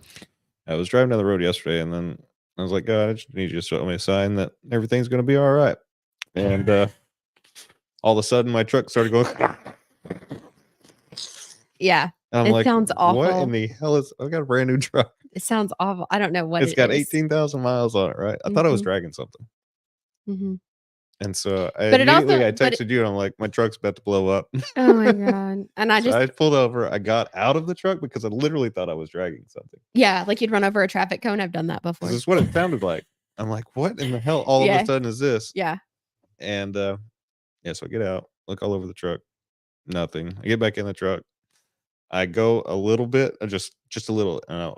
I was driving down the road yesterday, and then I was like, God, I just need you to show me a sign that everything's going to be all right. And all of a sudden, my truck started going. Yeah. And I'm it like, sounds awful. What in the hell is? I got a brand new truck. It sounds awful. I don't know what It's got 18,000 miles on it, right? I thought I was dragging something. And so I texted you, and I'm like, my truck's about to blow up. Oh my God. And I pulled over. I got out of the truck because I literally thought I was dragging something. Yeah, like you'd run over a traffic cone. I've done that before. This is what it sounded like. I'm like, what in the hell all of a sudden is this? Yeah. And so I get out, look all over the truck, nothing. I get back in the truck. I go a little bit, just a little. I'm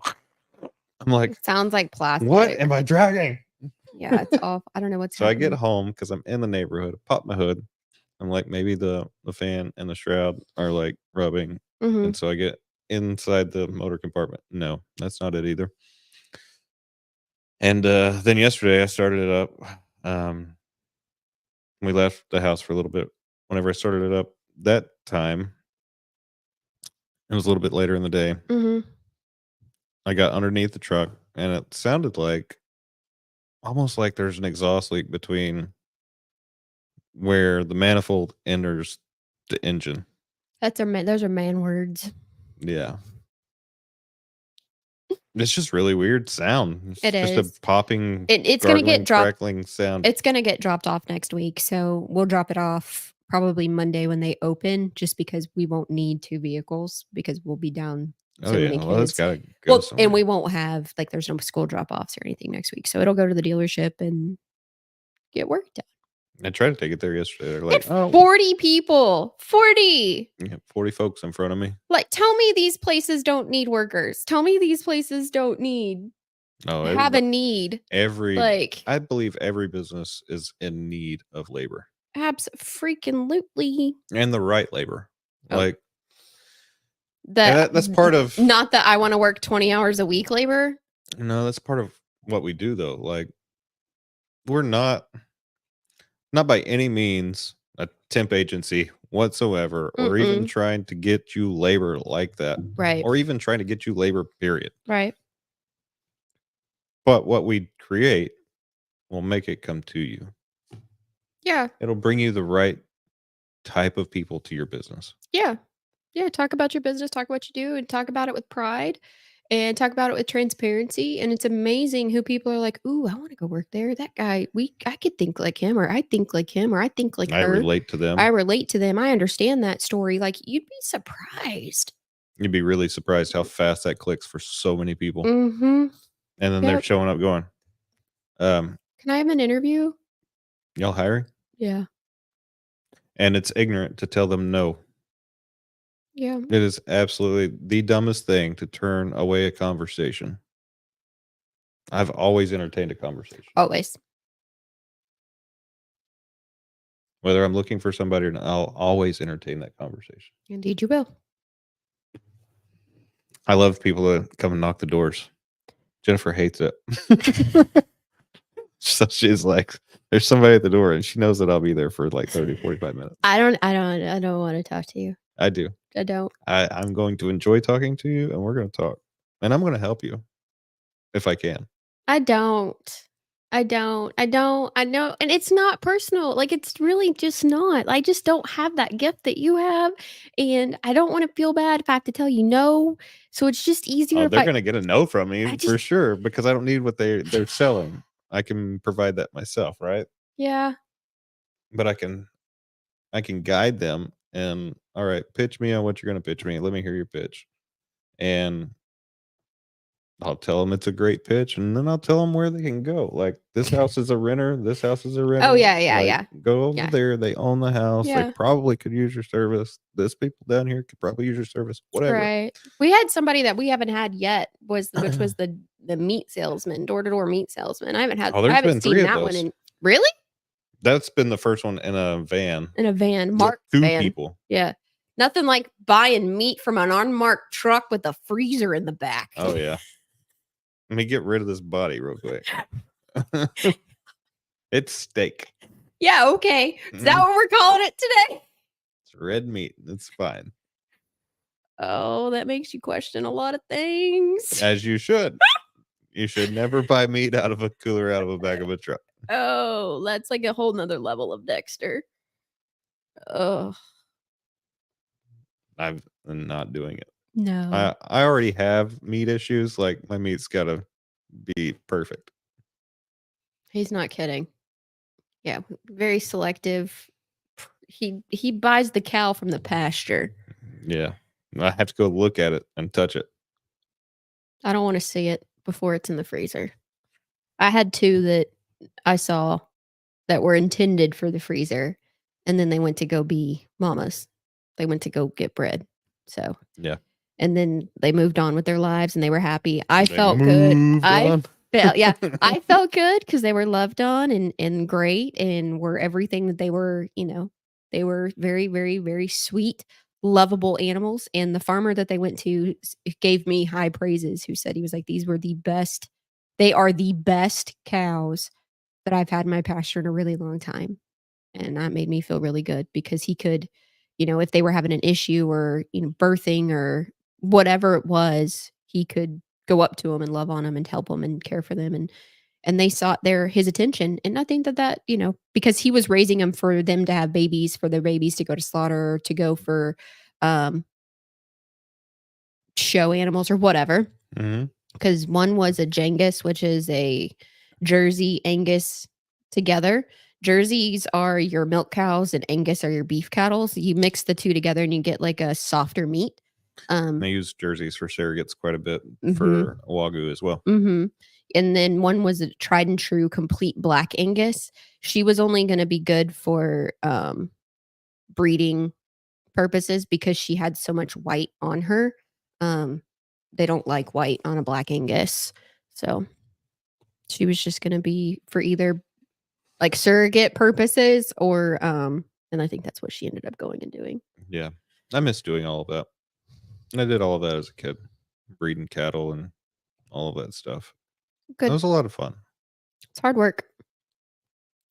like, it sounds like plastic. What am I dragging? Yeah, it's off. I don't know what's so happening. I get home because I'm in the neighborhood. Pop my hood. I'm like, maybe the fan and the shroud are like rubbing. And so I get inside the motor compartment. No, that's not it either. And then yesterday I started it up. We left the house for a little bit. Whenever I started it up that time, it was a little bit later in the day. I got underneath the truck, and it sounded like almost like there's an exhaust leak between where the manifold enters the engine. Those are man words. Yeah. It's just really weird sound. It's just a popping, it's going to get crackling sound. It's going to get dropped off next week. So we'll drop it off probably Monday when they open, just because we won't need 2 vehicles because we'll be down so many kids. Well, it's got to go somewhere. And we won't have, like, there's no school drop-offs or anything next week. So it'll go to the dealership and get work done. I tried to take it there yesterday. They're like, 40 people. 40. Yeah, 40 folks in front of me. Like, tell me these places don't need workers. Tell me these places don't have a need. I believe every business is in need of labor. Abso-freaking-lutely. And the right labor. Like, that's part of. Not that I want to work 20 hours a week labor. No, that's part of what we do, though. Like, we're not by any means a temp agency whatsoever, or even trying to get you labor like that. Right. Or even trying to get you labor, period. Right. But what we create will make it come to you. Yeah. It'll bring you the right type of people to your business. Yeah. Yeah, talk about your business, talk what you do, and talk about it with pride, and talk about it with transparency, and it's amazing who people are like, "Ooh, I wanna go work there. That guy, I could think like him, or I think like him, or I think like I her. relate to I them. relate to them. I understand that story." Like, you'd be surprised. You'd be really surprised how fast that clicks for so many people. Mhm. And then they're Yep. showing up going, "Can I have an interview?" y'all hiring? Yeah. And it's ignorant to tell them no. Yeah. It is absolutely the dumbest thing to turn away a conversation. I've always entertained a conversation. Always. Whether I'm looking for somebody or not, I'll always entertain that conversation. Indeed you will. I love people that come and knock the doors. Jennifer hates it. So she's like, there's somebody at the door and she knows that I'll be there for like 30, 45 minutes. I don't wanna talk to you. I do. I don't. I'm going to enjoy talking to you and we're going to talk. And I'm going to help you if I can. I don't. I know, and it's not personal, like, it's really just not. I just don't have that gift that you have, and I don't wanna feel bad if I have to tell you no, so it's just easier Oh, if they're going to get a no from I me just for sure because I don't need what they're selling. I can provide that myself, right? yeah. But I can guide them and all right, pitch me on what you're going to pitch me. Let me hear your pitch. And I'll tell them it's a great pitch, and then I'll tell them where they can go. Like, this house is a renter, this house is a Oh, renter. yeah, yeah, Like, yeah. go over Yeah. there. They own the house. They Yeah. probably could use your service. This people down here could probably use your service. Whatever. Right. We had somebody that we haven't had yet which was the meat salesman, door-to-door meat salesman. Oh, I there's haven't been seen 3 of that one those. in really? That's been the first one in a van In a van, with marked 2 van. people. Yeah. Nothing like buying meat from an unmarked truck with a freezer in the back. Oh, yeah. Let me get rid of this body real quick. It's steak. Yeah, okay. Is that what we're calling it today? It's red meat. It's fine. Oh, that makes you question a lot of things. As you should. You should never buy meat out of a cooler out of a back of a truck. Oh, that's like a whole nother level of Dexter. Oh, I'm not doing it. no. I already have meat issues. Like, my meat's gotta be perfect. He's not kidding. Yeah, very selective. He buys the cow from the pasture. Yeah. I have to go look at it and touch it. I don't wanna see it before it's in the freezer. I had 2 that I saw that were intended for the freezer, and then they went to go be mamas. They went to go get bread. So, Yeah. and then they moved on with their lives and they were happy. I They felt good. moved I on. felt yeah, I felt good because they were loved on and great and were everything that they were, they were very, very, very sweet, lovable animals, and the farmer that they went to gave me high praises, who said he was like, "These were the best they are the best cows that I've had in my pasture in a really long time." And that made me feel really good because he could, if they were having an issue or, birthing or whatever it was, he could go up to them and love on them and help them and care for them, and they sought his attention. And I think that, because he was raising them for them to have babies, for their babies to go to slaughter, to go for um show animals or whatever. Mhm. Because one was a Jengus, which is a Jersey Angus together. Jerseys are your milk cows and Angus are your beef cattle. So you mix the 2 together and you get like a softer meat. They use jerseys for surrogates quite a bit Mhm, for Wagyu as well. mhm. And then one was a tried and true complete black Angus. She was only gonna be good for, breeding purposes because she had so much white on her. Um, they don't like white on a black Angus. So she was just gonna be for either, like, surrogate purposes or, and I think that's what she ended up going and doing. Yeah. I miss doing all of that. I did all of that as a kid, breeding cattle and all of that stuff. That Good. was a lot of fun. It's hard work,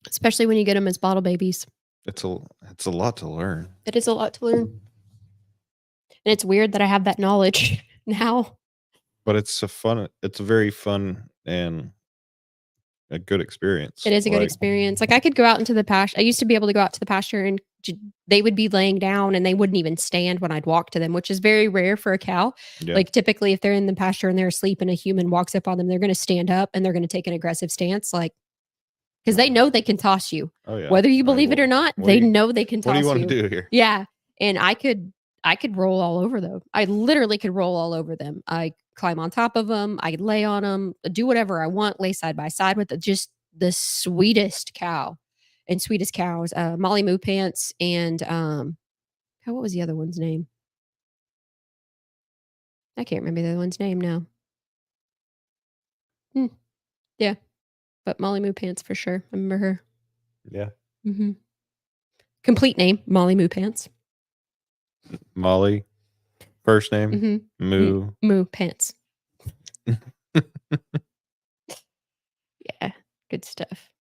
especially when you get them as bottle babies. It's a lot to learn. It is a lot to learn, and it's weird that I have that knowledge now. But it's a very fun and a good experience. It is a good Like, experience. Like, I could go out into the pasture. I used to be able to go out to the pasture and they would be laying down and they wouldn't even stand when I'd walk to them, which is very rare for a cow. yeah. Like, typically, if they're in the pasture and they're asleep and a human walks up on them, they're going to stand up and they're going to take an aggressive stance. Like, because they know they can toss you. Oh yeah. Whether you Like, believe it or not, what they do you, know they can what do you toss want you. to do here? Yeah. And I could roll all over them. I literally could roll all over them. I climb on top of them. I lay on them, do whatever I want, lay side by side with it. Just the sweetest cow and sweetest cows. Molly Moo Pants and what was the other one's name? I can't remember the other one's name now. Hmm. Yeah, but Molly Moo Pants for sure. I remember her. Yeah. Mm-hmm. Complete name: Molly Moo Pants. Molly, first name, Mm-hmm. Moo. Moo Pants. Yeah, good stuff.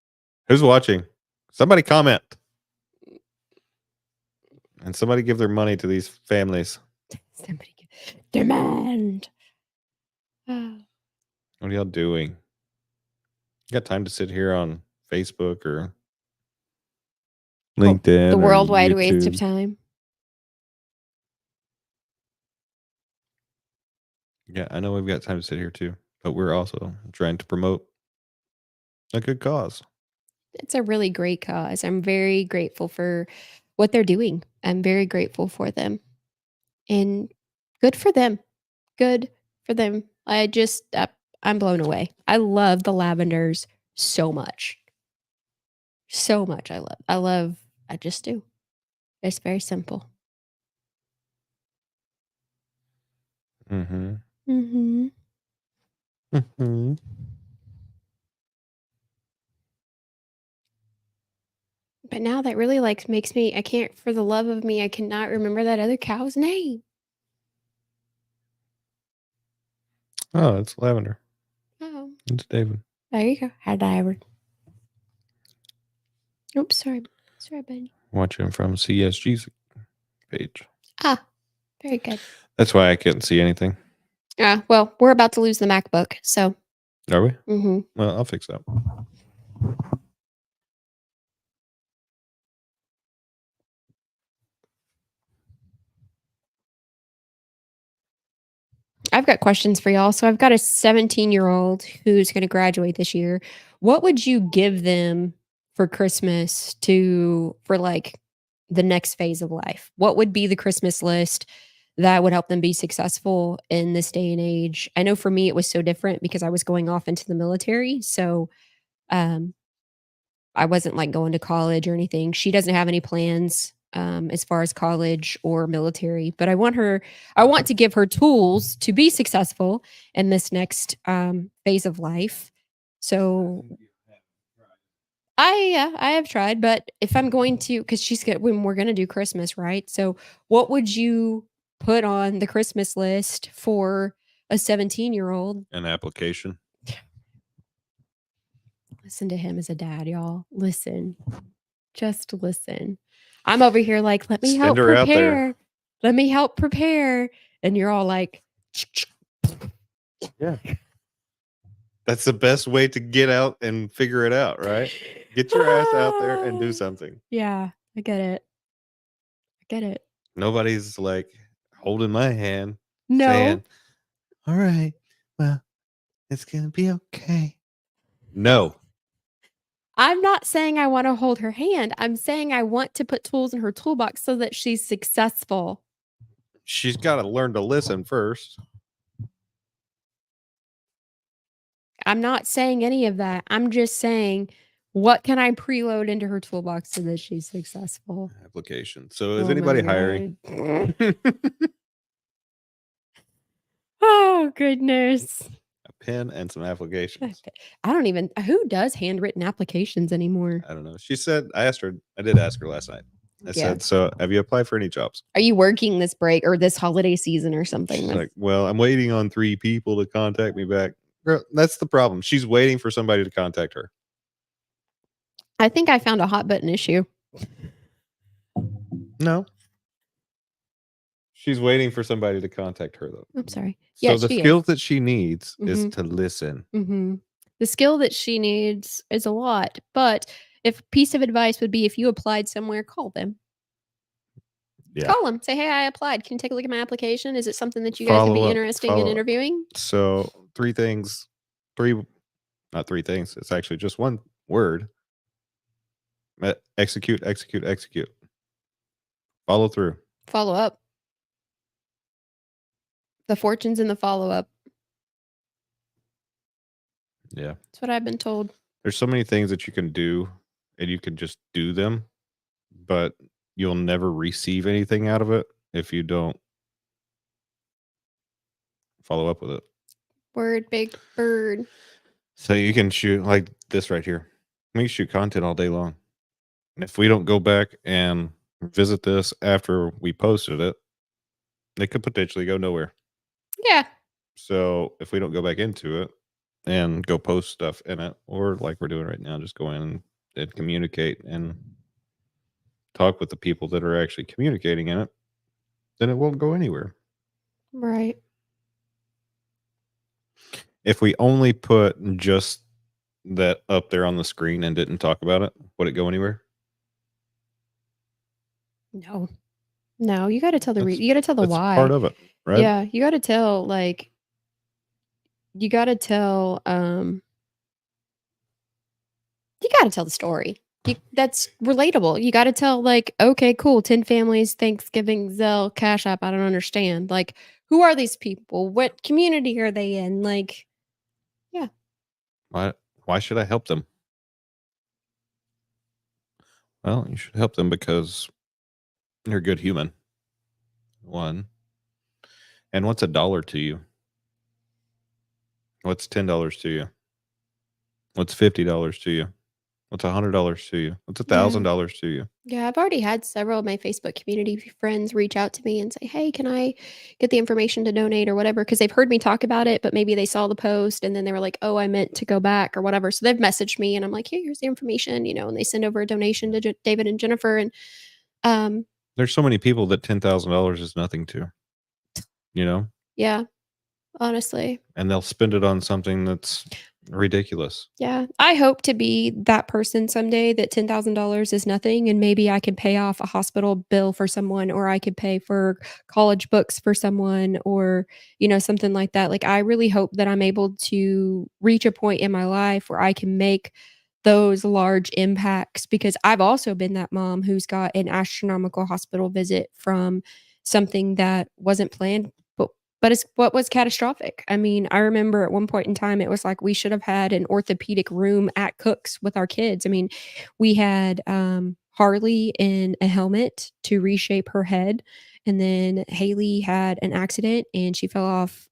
Who's watching? Somebody comment. And somebody give their money to these families. Somebody demand. What are y'all doing? You got time to sit here on Facebook or LinkedIn The or worldwide waste of YouTube? time. Yeah, I know we've got time to sit here too, but we're also trying to promote a good cause. It's a really great cause. I'm very grateful for what they're doing. I'm very grateful for them. And good for them. Good for them. I'm blown away. I love the lavenders so much. So much. I just do. It's very simple. Mm-hmm. Mm-hmm. Mm-hmm. But now that really like makes me, I can't, for the love of me, I cannot remember that other cow's name. Oh, it's Lavender. Oh, It's David. there you go. Hi, David. Oops, sorry. Sorry, buddy. Watching from CSG's page. Ah, very good. That's why I couldn't see anything. Well, we're about to lose the MacBook, so. Are we? Mm-hmm. Well, I'll fix that. I've got questions for y'all. So I've got a 17-year-old who's going to graduate this year. What would you give them for Christmas for like the next phase of life? What would be the Christmas list that would help them be successful in this day and age? I know for me it was so different because I was going off into the military. So um I wasn't like going to college or anything. She doesn't have any plans as far as college or military, but I want to give her tools to be successful in this next phase of life. So I have tried, but if I'm going to, because when we're going to do Christmas, right? So what would you put on the Christmas list for a 17-year-old? An application. Listen to him as a dad, y'all. Listen. Just listen. I'm over here like, let me Send help her out there. prepare. Let me help prepare. And you're all like, Yeah. That's the best way to get out and figure it out, right? Get your ass out there and do something. Yeah, I get it. I get it. Nobody's like holding my hand, No, saying, all right, well, it's going to be okay. No. I'm not saying I want to hold her hand. I'm saying I want to put tools in her toolbox so that she's successful. She's got to learn to listen first. I'm not saying any of that. I'm just saying, what can I preload into her toolbox so that she's successful? Application. So is Oh anybody my hiring? God. Oh, goodness. A pen and some applications. I don't even, who does handwritten applications anymore? I don't know. She said, I did ask her last night. I Yeah. said, so have you applied for any jobs? Are you working this break or this holiday season or something? She's like, well, I'm waiting on 3 people to contact me back. Girl, that's the problem. She's waiting for somebody to contact her. I think I found a hot button issue. No. She's waiting for somebody to contact her, though. I'm sorry. So Yeah, the she skills is. that she needs is to listen. Mm-hmm. The skill that she needs is a lot, but if piece of advice would be if you applied somewhere, call them. Yeah. Call them. Say, "Hey, I applied. Can you take a look at my application? Is it something that you guys would Follow be up, interesting in follow up. interviewing?" So 3 things, 3 not 3 things, it's actually just 1 word. Execute, execute, execute. Follow through. Follow up. The fortune's in the follow-up. Yeah. That's what I've been told. There's so many things that you can do, and you can just do them, but you'll never receive anything out of it if you don't follow up with it. Word, big bird. So you can shoot like this right here. We can shoot content all day long. If we don't go back and visit this after we posted it, it could potentially go nowhere. Yeah. So if we don't go back into it and go post stuff in it, or like we're doing right now, just go in and communicate and talk with the people that are actually communicating in it, then it won't go anywhere. Right. If we only put just that up there on the screen and didn't talk about it, would it go anywhere? No. No, you gotta tell That's you gotta tell the that's part why. of it, right? Yeah, you gotta tell, like you gotta tell, you gotta tell the story. That's relatable. You gotta tell, like, "Okay, cool, 10 families, Thanksgiving, Zelle, Cash App, I don't understand." Like, who are these people? What community are they in? Like, yeah. Why why should I help them? Well, you should help them because you're a good human. One. And what's a dollar to you? What's $10 to you? What's $50 to you? What's $100 to you? What's Yeah. $1,000 to you? Yeah, I've already had several of my Facebook community friends reach out to me and say, "Hey, can I get the information to donate or whatever?" Because they've heard me talk about it, but maybe they saw the post and then they were like, "Oh, I meant to go back," or whatever. So they've messaged me and I'm like, "Hey, here's the information," and they send over a donation Yeah. to David and Jennifer. And um, There's so many people that $10,000 is nothing to, you know, yeah, honestly. and they'll spend it on something that's ridiculous. Yeah, I hope to be that person someday that $10,000 is nothing, and maybe I can pay off a hospital bill for someone, or I could pay for college books for someone, or something like that. Like, I really hope that I'm able to reach a point in my life where I can make those large impacts, because I've also been that mom who's got an astronomical hospital visit from something that wasn't planned, but it's what was catastrophic. I mean, I remember at one point in time, it was like we should have had an orthopedic room at Cook's with our kids. I mean, we had Harley in a helmet to reshape her head. And then Haley had an accident and she fell off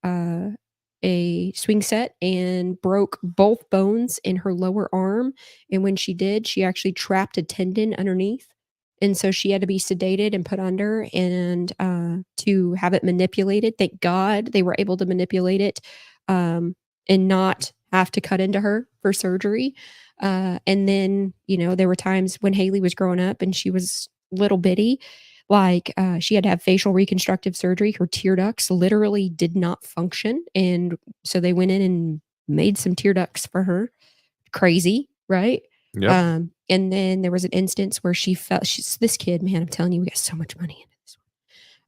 a swing set and broke both bones in her lower arm. And when she did, she actually trapped a tendon underneath. And so she had to be sedated and put under and to have it manipulated. Thank God they were able to manipulate it and not have to cut into her for surgery. And then there were times when Haley was growing up and she was little bitty, like she had to have facial reconstructive surgery. Her tear ducts literally did not function. And so they went in and made some tear ducts for her. Crazy, right? Yep. And then there was an instance where she felt she's this kid, man, I'm telling you, we got so much money into this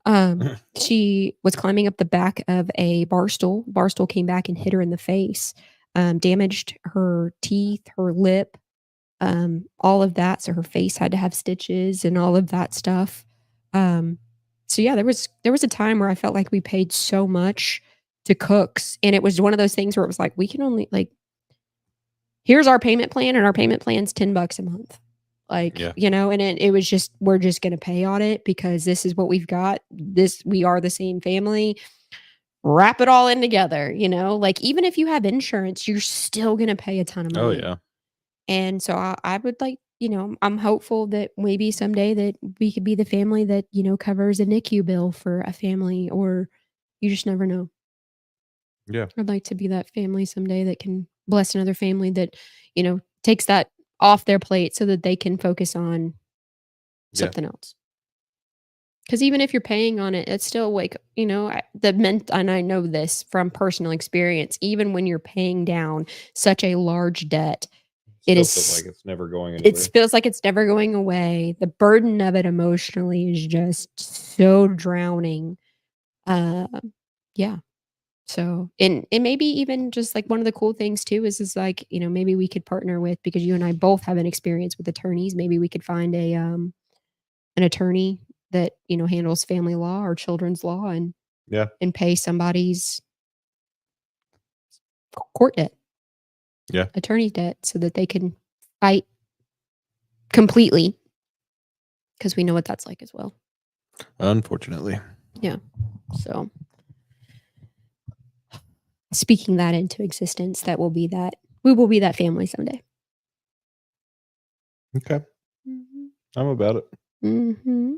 one. She was climbing up the back of a bar stool. Bar stool came back and hit her in the face, damaged her teeth, her lip, all of that. So her face had to have stitches and all of that stuff. Um, so yeah, there was a time where I felt like we paid so much to cooks, and it was one of those things where it was like we can only like here's our payment plan, and our payment plan's $10 a month. Yeah. And it was just we're just gonna pay on it because this is what we've got. We are the same family. Wrap it all in together. Like even if you have insurance, you're still gonna pay a ton of Oh, money. yeah. And so I would I'm hopeful that maybe someday that we could be the family that covers a NICU bill for a family, or you just never know. Yeah. I'd like to be that family someday that can bless another family that takes that off their plate so that they can focus on Yeah. something else. Because even if you're paying on it, it's still like, and I know this from personal experience, even when you're paying down such a large debt, it Still feels is like it's never going it anywhere. feels like it's never going away. The burden of it emotionally is just so drowning. Uh, yeah. So, and maybe even just like one of the cool things too is like, maybe we could partner with, because you and I both have an experience with attorneys. Maybe we could find an attorney that, handles family law or children's law Yeah. and pay somebody's court debt, Yeah. attorney debt, so that they can fight completely, because we know what that's like as well. Unfortunately. Yeah. So speaking that into existence, we will be that family someday. Okay. Mhm. I'm about it. Mhm.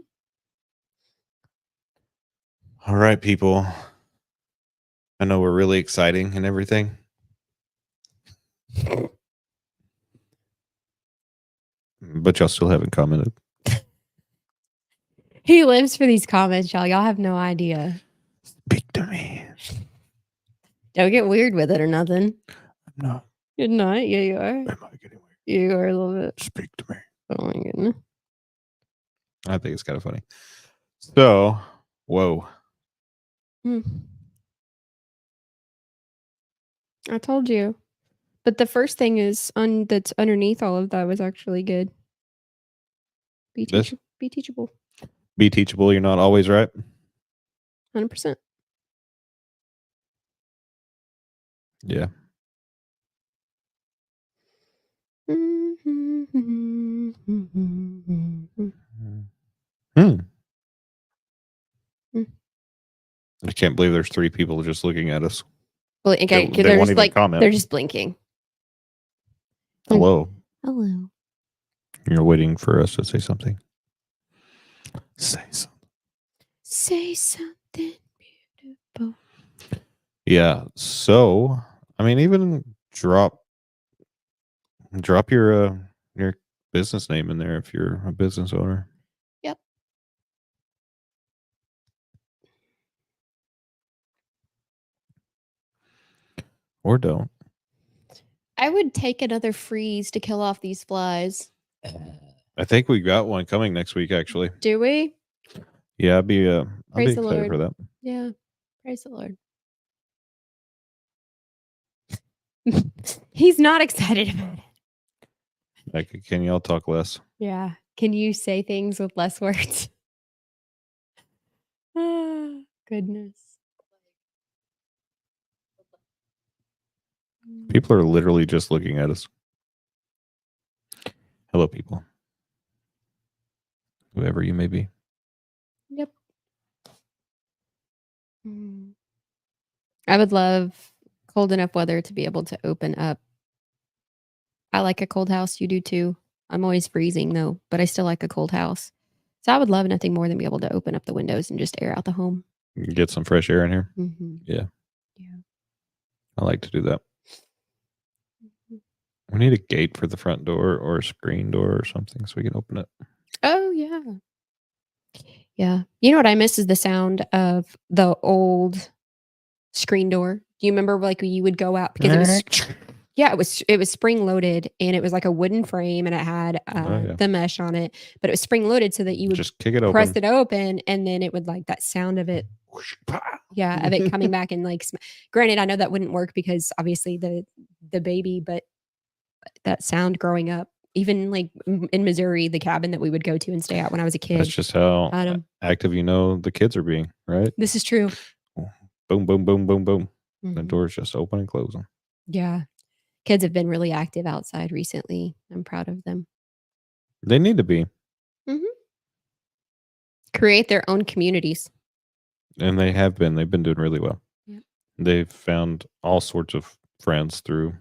All right, people. I know we're really exciting and everything, but y'all still haven't commented. He lives for these comments, y'all. Y'all have no idea. Speak to me. Don't get weird with it or nothing. I'm not. You're not. Yeah, you are. Am I getting weird? You are a little bit. Speak to me. Oh my goodness. I think it's kind of funny. So, whoa. Hmm. I told you. But the first thing is that's underneath all of that was actually good. Be This be teachable. be teachable. You're not always right. 100%. Yeah. Hmm. I can't believe there's 3 people just looking at us. Well, okay, They they're won't just even like comment. they're just blinking. Hello. Hello. You're waiting for us to say something. Say something. Say something beautiful. Yeah. So, I mean, even drop your business name in there if you're a business owner. Yep. Or don't. I would take another freeze to kill off these flies. I think we got one coming next week, actually. Do we? Yeah, I'd be Praise the excited Lord. for that. Yeah. Praise the Lord. He's not excited about it. Like, can y'all talk less? Yeah. Can you say things with less words? Ah, goodness. People are literally just looking at us. Hello, people. Whoever you may be. Yep. I would love cold enough weather to be able to open up. I like a cold house. You do too. I'm always freezing though, but I still like a cold house. So I would love nothing more than be able to open up the windows and just air out the home. Get some fresh air in here. Mm-hmm. Yeah. Yeah. I like to do that. Mm-hmm. We need a gate for the front door or a screen door or something so we can open it. Oh yeah. Yeah. You know what I miss is the sound of the old screen door. Do you remember like you would go out because it was spring loaded and it was like a wooden frame and it had the mesh on it, but it was spring loaded so that you would just kick it press open. it open and then it would like that sound of it. Yeah, of it coming back and like granted I know that wouldn't work because obviously the baby, but that sound growing up, even like in Missouri, the cabin that we would go to and stay at when I was a kid. That's just how active the kids are being, right? This is true. Boom, boom, boom, boom, boom. Mm-hmm. The doors just open and close them. Yeah. Kids have been really active outside recently. I'm proud of them. They need to be. Mm-hmm. Create their own communities. And they have been. They've been doing really well. Yep. They've found all sorts of friends through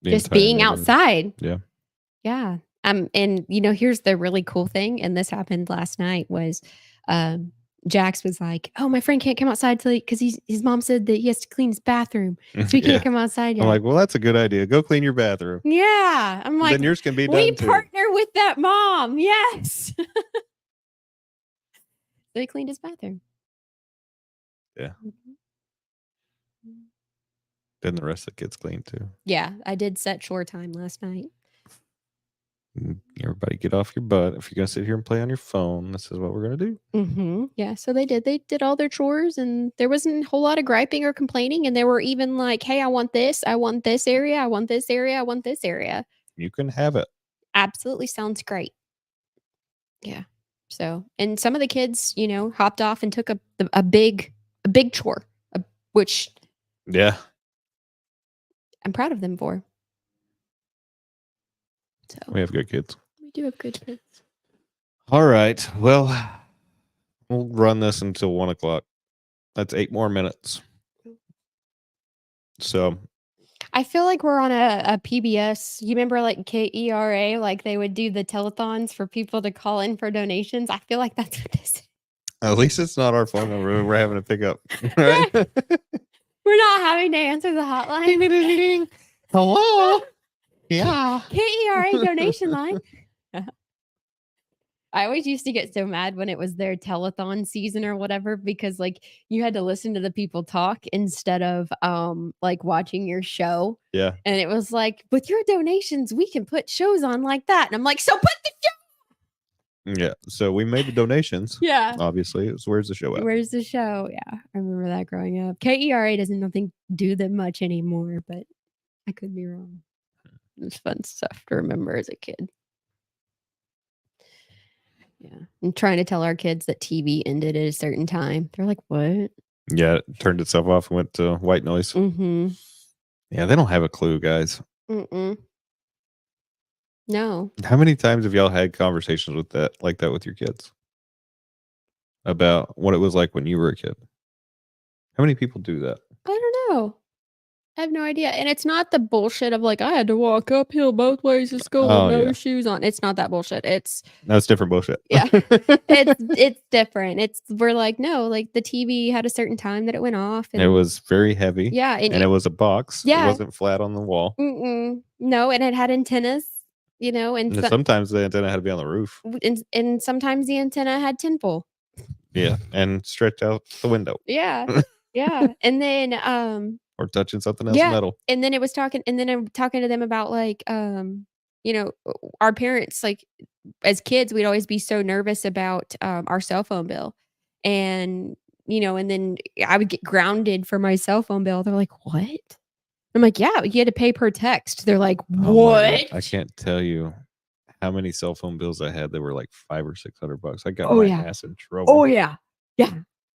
just being outside. Yeah. Yeah. And here's the really cool thing, and this happened last night, was Jax was like, "Oh, my friend can't come outside because his mom said that he has to clean his bathroom, so he can't come outside yet." I'm like, well, that's a good idea. Go clean your bathroom. Yeah. I'm like, then yours can be we done too. partner with that mom. Yes. They cleaned his bathroom. Yeah. Mhm. Then the rest of the kids clean too. Yeah, I did set chore time last night. Everybody get off your butt. If you're gonna sit here and play on your phone, this is what we're gonna do. Yeah, so they did. They did all their chores, and there wasn't a whole lot of griping or complaining. And they were even like, "Hey, I want this. I want this area. I want this area. I want this area." You can have it. Absolutely sounds great. Yeah. So, and some of the kids, hopped off and took a big chore, which Yeah. I'm proud of them for. So We have good kids. we do have good kids. All right. Well, we'll run this until 1:00. That's 8 more minutes. So I feel like we're on a PBS. You remember like KERA, like they would do the telethons for people to call in for donations. I feel like that's what this is. at least it's not our phone number we're having to pick up. Yeah. Right? We're not having to answer the hotline. Hello. Yeah. KERA donation line. I always used to get so mad when it was their telethon season or whatever, because like you had to listen to the people talk instead of like watching your show. Yeah. And it was like, with your donations, we can put shows on like that. And I'm like, so put the Yeah. So we made the donations. Yeah. Obviously. So where's the show at? Where's the show? Yeah. I remember that growing up. KERA doesn't, I think, do them much anymore, but I could be wrong. It was fun stuff to remember as a kid. Yeah. I'm trying to tell our kids that TV ended at a certain time. They're like, what? Yeah, it turned itself off and went to white noise. Mm-hmm. Yeah, they don't have a clue, guys. Mm-mm. No. How many times have y'all had conversations with that like that with your kids? About what it was like when you were a kid? How many people do that? I don't know. I have no idea. And it's not the bullshit of like, I had to walk uphill both ways to school Oh, with no yeah. shoes on. It's not that bullshit. It's That's different bullshit. Yeah. it's different. We're like, no, like the TV had a certain time that it went off. It was very heavy. Yeah. And it was a box. It Yeah. wasn't flat on the wall. No, and it had antennas, and And sometimes the antenna had to be on the roof. and sometimes the antenna had tinfoil. Yeah. And stretched out the window. Yeah. Yeah. And then Or touching something else yeah. metal. And then I'm talking to them about like our parents, like as kids, we'd always be so nervous about our cell phone bill. And and then I would get grounded for my cell phone bill. They're like, "What?" I'm like, "Yeah, you had to pay per text." They're like, "What?" I can't tell you how many cell phone bills I had that were like $500 or $600. I got Oh, my yeah. ass in trouble. Oh yeah. Yeah.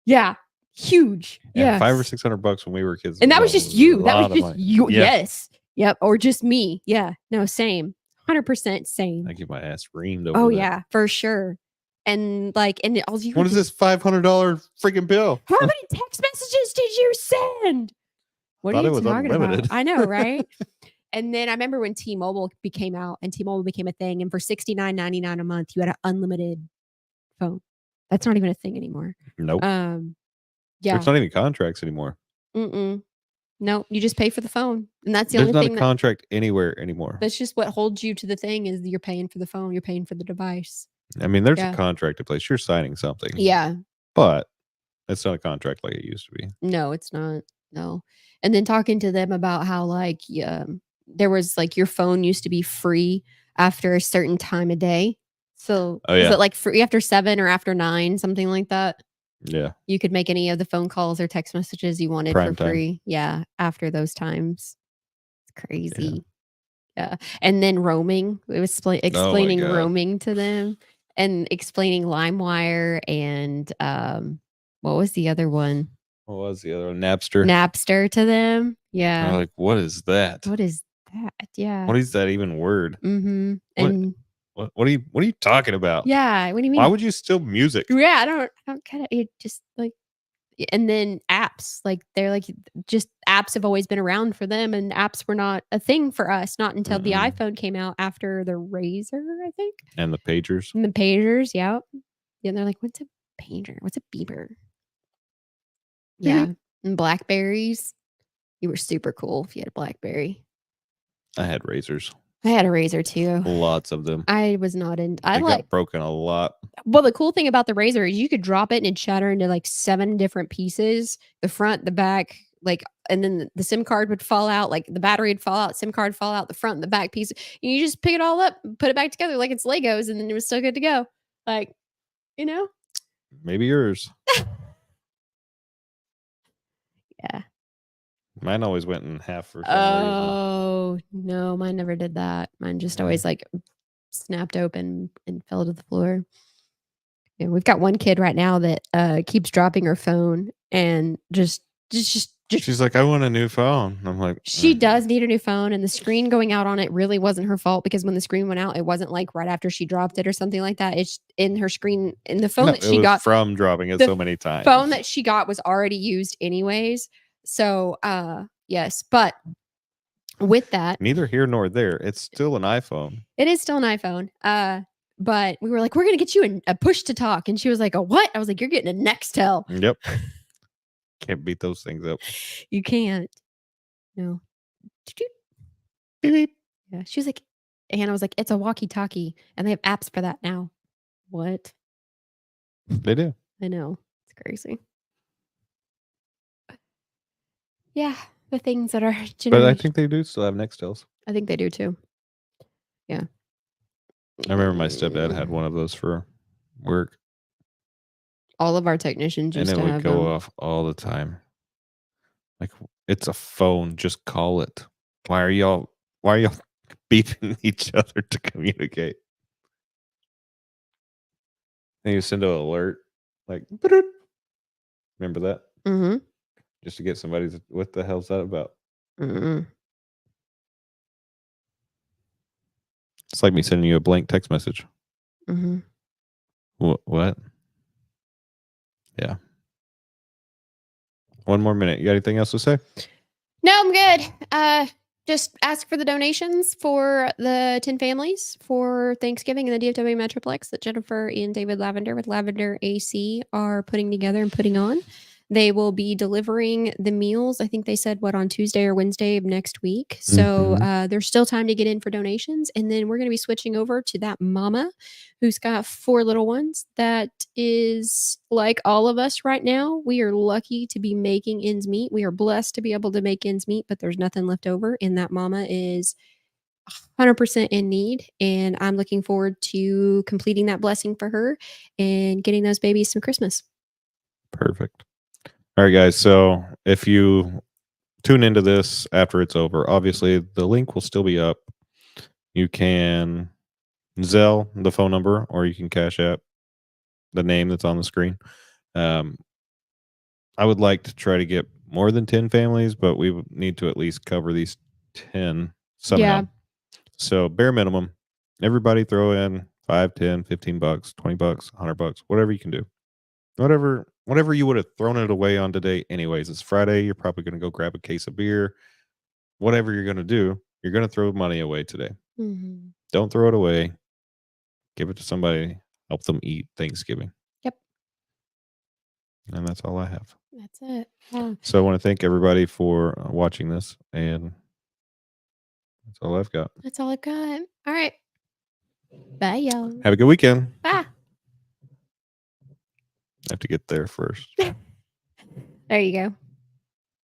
Yeah. Huge. And Yeah. $500 or $600 when we were kids. And that was just you. That was lot of just money. you. Yeah. Yes. Yep. Or just me. Yeah. No, same. 100% same. I get my ass reamed over Oh that. yeah, for sure. And all you What is this $500 freaking bill? How many text messages did you send? What Thought are it you was talking unlimited. about? I know, right? And then I remember when T-Mobile became out and T-Mobile became a thing, and for $69.99 a month, you had an unlimited phone. That's not even a thing anymore. Nope. Yeah. There's not even contracts anymore. No, you just pay for the phone, and that's the There's only not thing a contract anywhere anymore. that's just what holds you to the thing is you're paying for the phone, you're paying for the device. I mean, there's Yeah. a contract in place. You're signing something. Yeah. But it's not a contract like it used to be. No, it's not. No. And then talking to them about how like there was like your phone used to be free after a certain time of day. So Oh, is yeah. it like free after 7 or after 9, something like that? Yeah. You could make any of the phone calls or text messages you wanted Prime for time. free. Yeah, after those times. It's crazy. Yeah. And then roaming. It was explaining God. roaming to them and explaining LimeWire and what was the other one? What was the other one? Napster. Napster to them. They're Yeah. like, what is that? What is that? Yeah. What is that even word? Mhm. What- And What are you talking about? yeah, what do you mean? Why would you steal music? Yeah, I don't get it. It just like and then apps, like they're like just apps have always been around for them, and apps were not a thing for us, not until the Mm-mm. iPhone came out after the Razor, I think. And the pagers. And the pagers, yeah. Yeah, and they're like, "What's a pager? What's a beeper?" Yeah. And Blackberries. You were super cool if you had a Blackberry. I had razors. I had a razor too. Lots of them. I was not in. I They like. got broken a lot. Well, the cool thing about the razor is you could drop it and it'd shatter into like 7 different pieces. The front, the back, like, and then the SIM card would fall out. Like the battery would fall out, SIM card fall out, the front and the back piece. And you just pick it all up, put it back together like it's Legos, and then it was still good to go. Like, you know. Maybe yours. Yeah. Mine always went in half for some Oh no, mine never did that. Mine just always like snapped open and fell to the floor. Yeah, we've got one kid right now that keeps dropping her phone and just She's like, I want a new phone. I'm like, she does need a new phone, and the screen going out on it really wasn't her fault because when the screen went out, it wasn't like right after she dropped it or something like that. It's in her screen in the phone no, that it she was got. from dropping it The so many times. phone that she got was already used anyways. So yes, but with that, Neither here nor there. It's still an iPhone. it is still an iPhone. But we were like, we're gonna get you a push to talk, and she was like, a what? I was like, you're getting a Nextel. Yep. Can't beat those things up. You can't. No. Beep, beep. Yeah. She was like, Hannah was like, it's a walkie-talkie, and they have apps for that now. What? They do. I know. It's crazy. Yeah, the things that are But I think they do still have Nextels. I think they do too. Yeah. I remember my stepdad had one of those for work. All of our technicians And used it to would have go them. off all the time. Like, it's a phone. Just call it. Why are y'all beeping each other to communicate? And you send an alert, like, remember that? Mm-hmm. Just to get somebody's, what the hell's that about? Mm-hmm. It's like me sending you a blank text message. Mm-hmm. What? Yeah. One more minute. You got anything else to say? No, I'm good. Just ask for the donations for the 10 families for Thanksgiving in the DFW Metroplex that Jennifer and David Lavender with Lavender AC are putting together and putting on. They will be delivering the meals. I think they said on Tuesday or Wednesday of next week. So there's still time to get in for donations. And then we're going to be switching over to that mama who's got 4 little ones. That is like all of us right now. We are lucky to be making ends meet. We are blessed to be able to make ends meet, but there's nothing left over. And that mama is 100% in need. And I'm looking forward to completing that blessing for her and getting those babies some Christmas. Perfect. All right, guys. So if you tune into this after it's over, obviously the link will still be up. You can Zelle the phone number, or you can Cash App the name that's on the screen. I would like to try to get more than 10 families, but we would need to at least cover these 10 somehow. Yeah. So bare minimum, everybody throw in 5, 10, 15 bucks, 20 bucks, 100 bucks, whatever you can do. Whatever you would have thrown it away on today anyways. It's Friday, you're probably going to go grab a case of beer. Whatever you're going to do, you're going to throw money away today. Mm-hmm. Don't throw it away. Give it to somebody. Help them eat Thanksgiving. Yep. And that's all I have. That's it. Yeah. So I want to thank everybody for watching this, and that's all I've got. That's all I've got. All right. Bye, y'all. Have a good weekend. Bye. I have to get there first. There you go.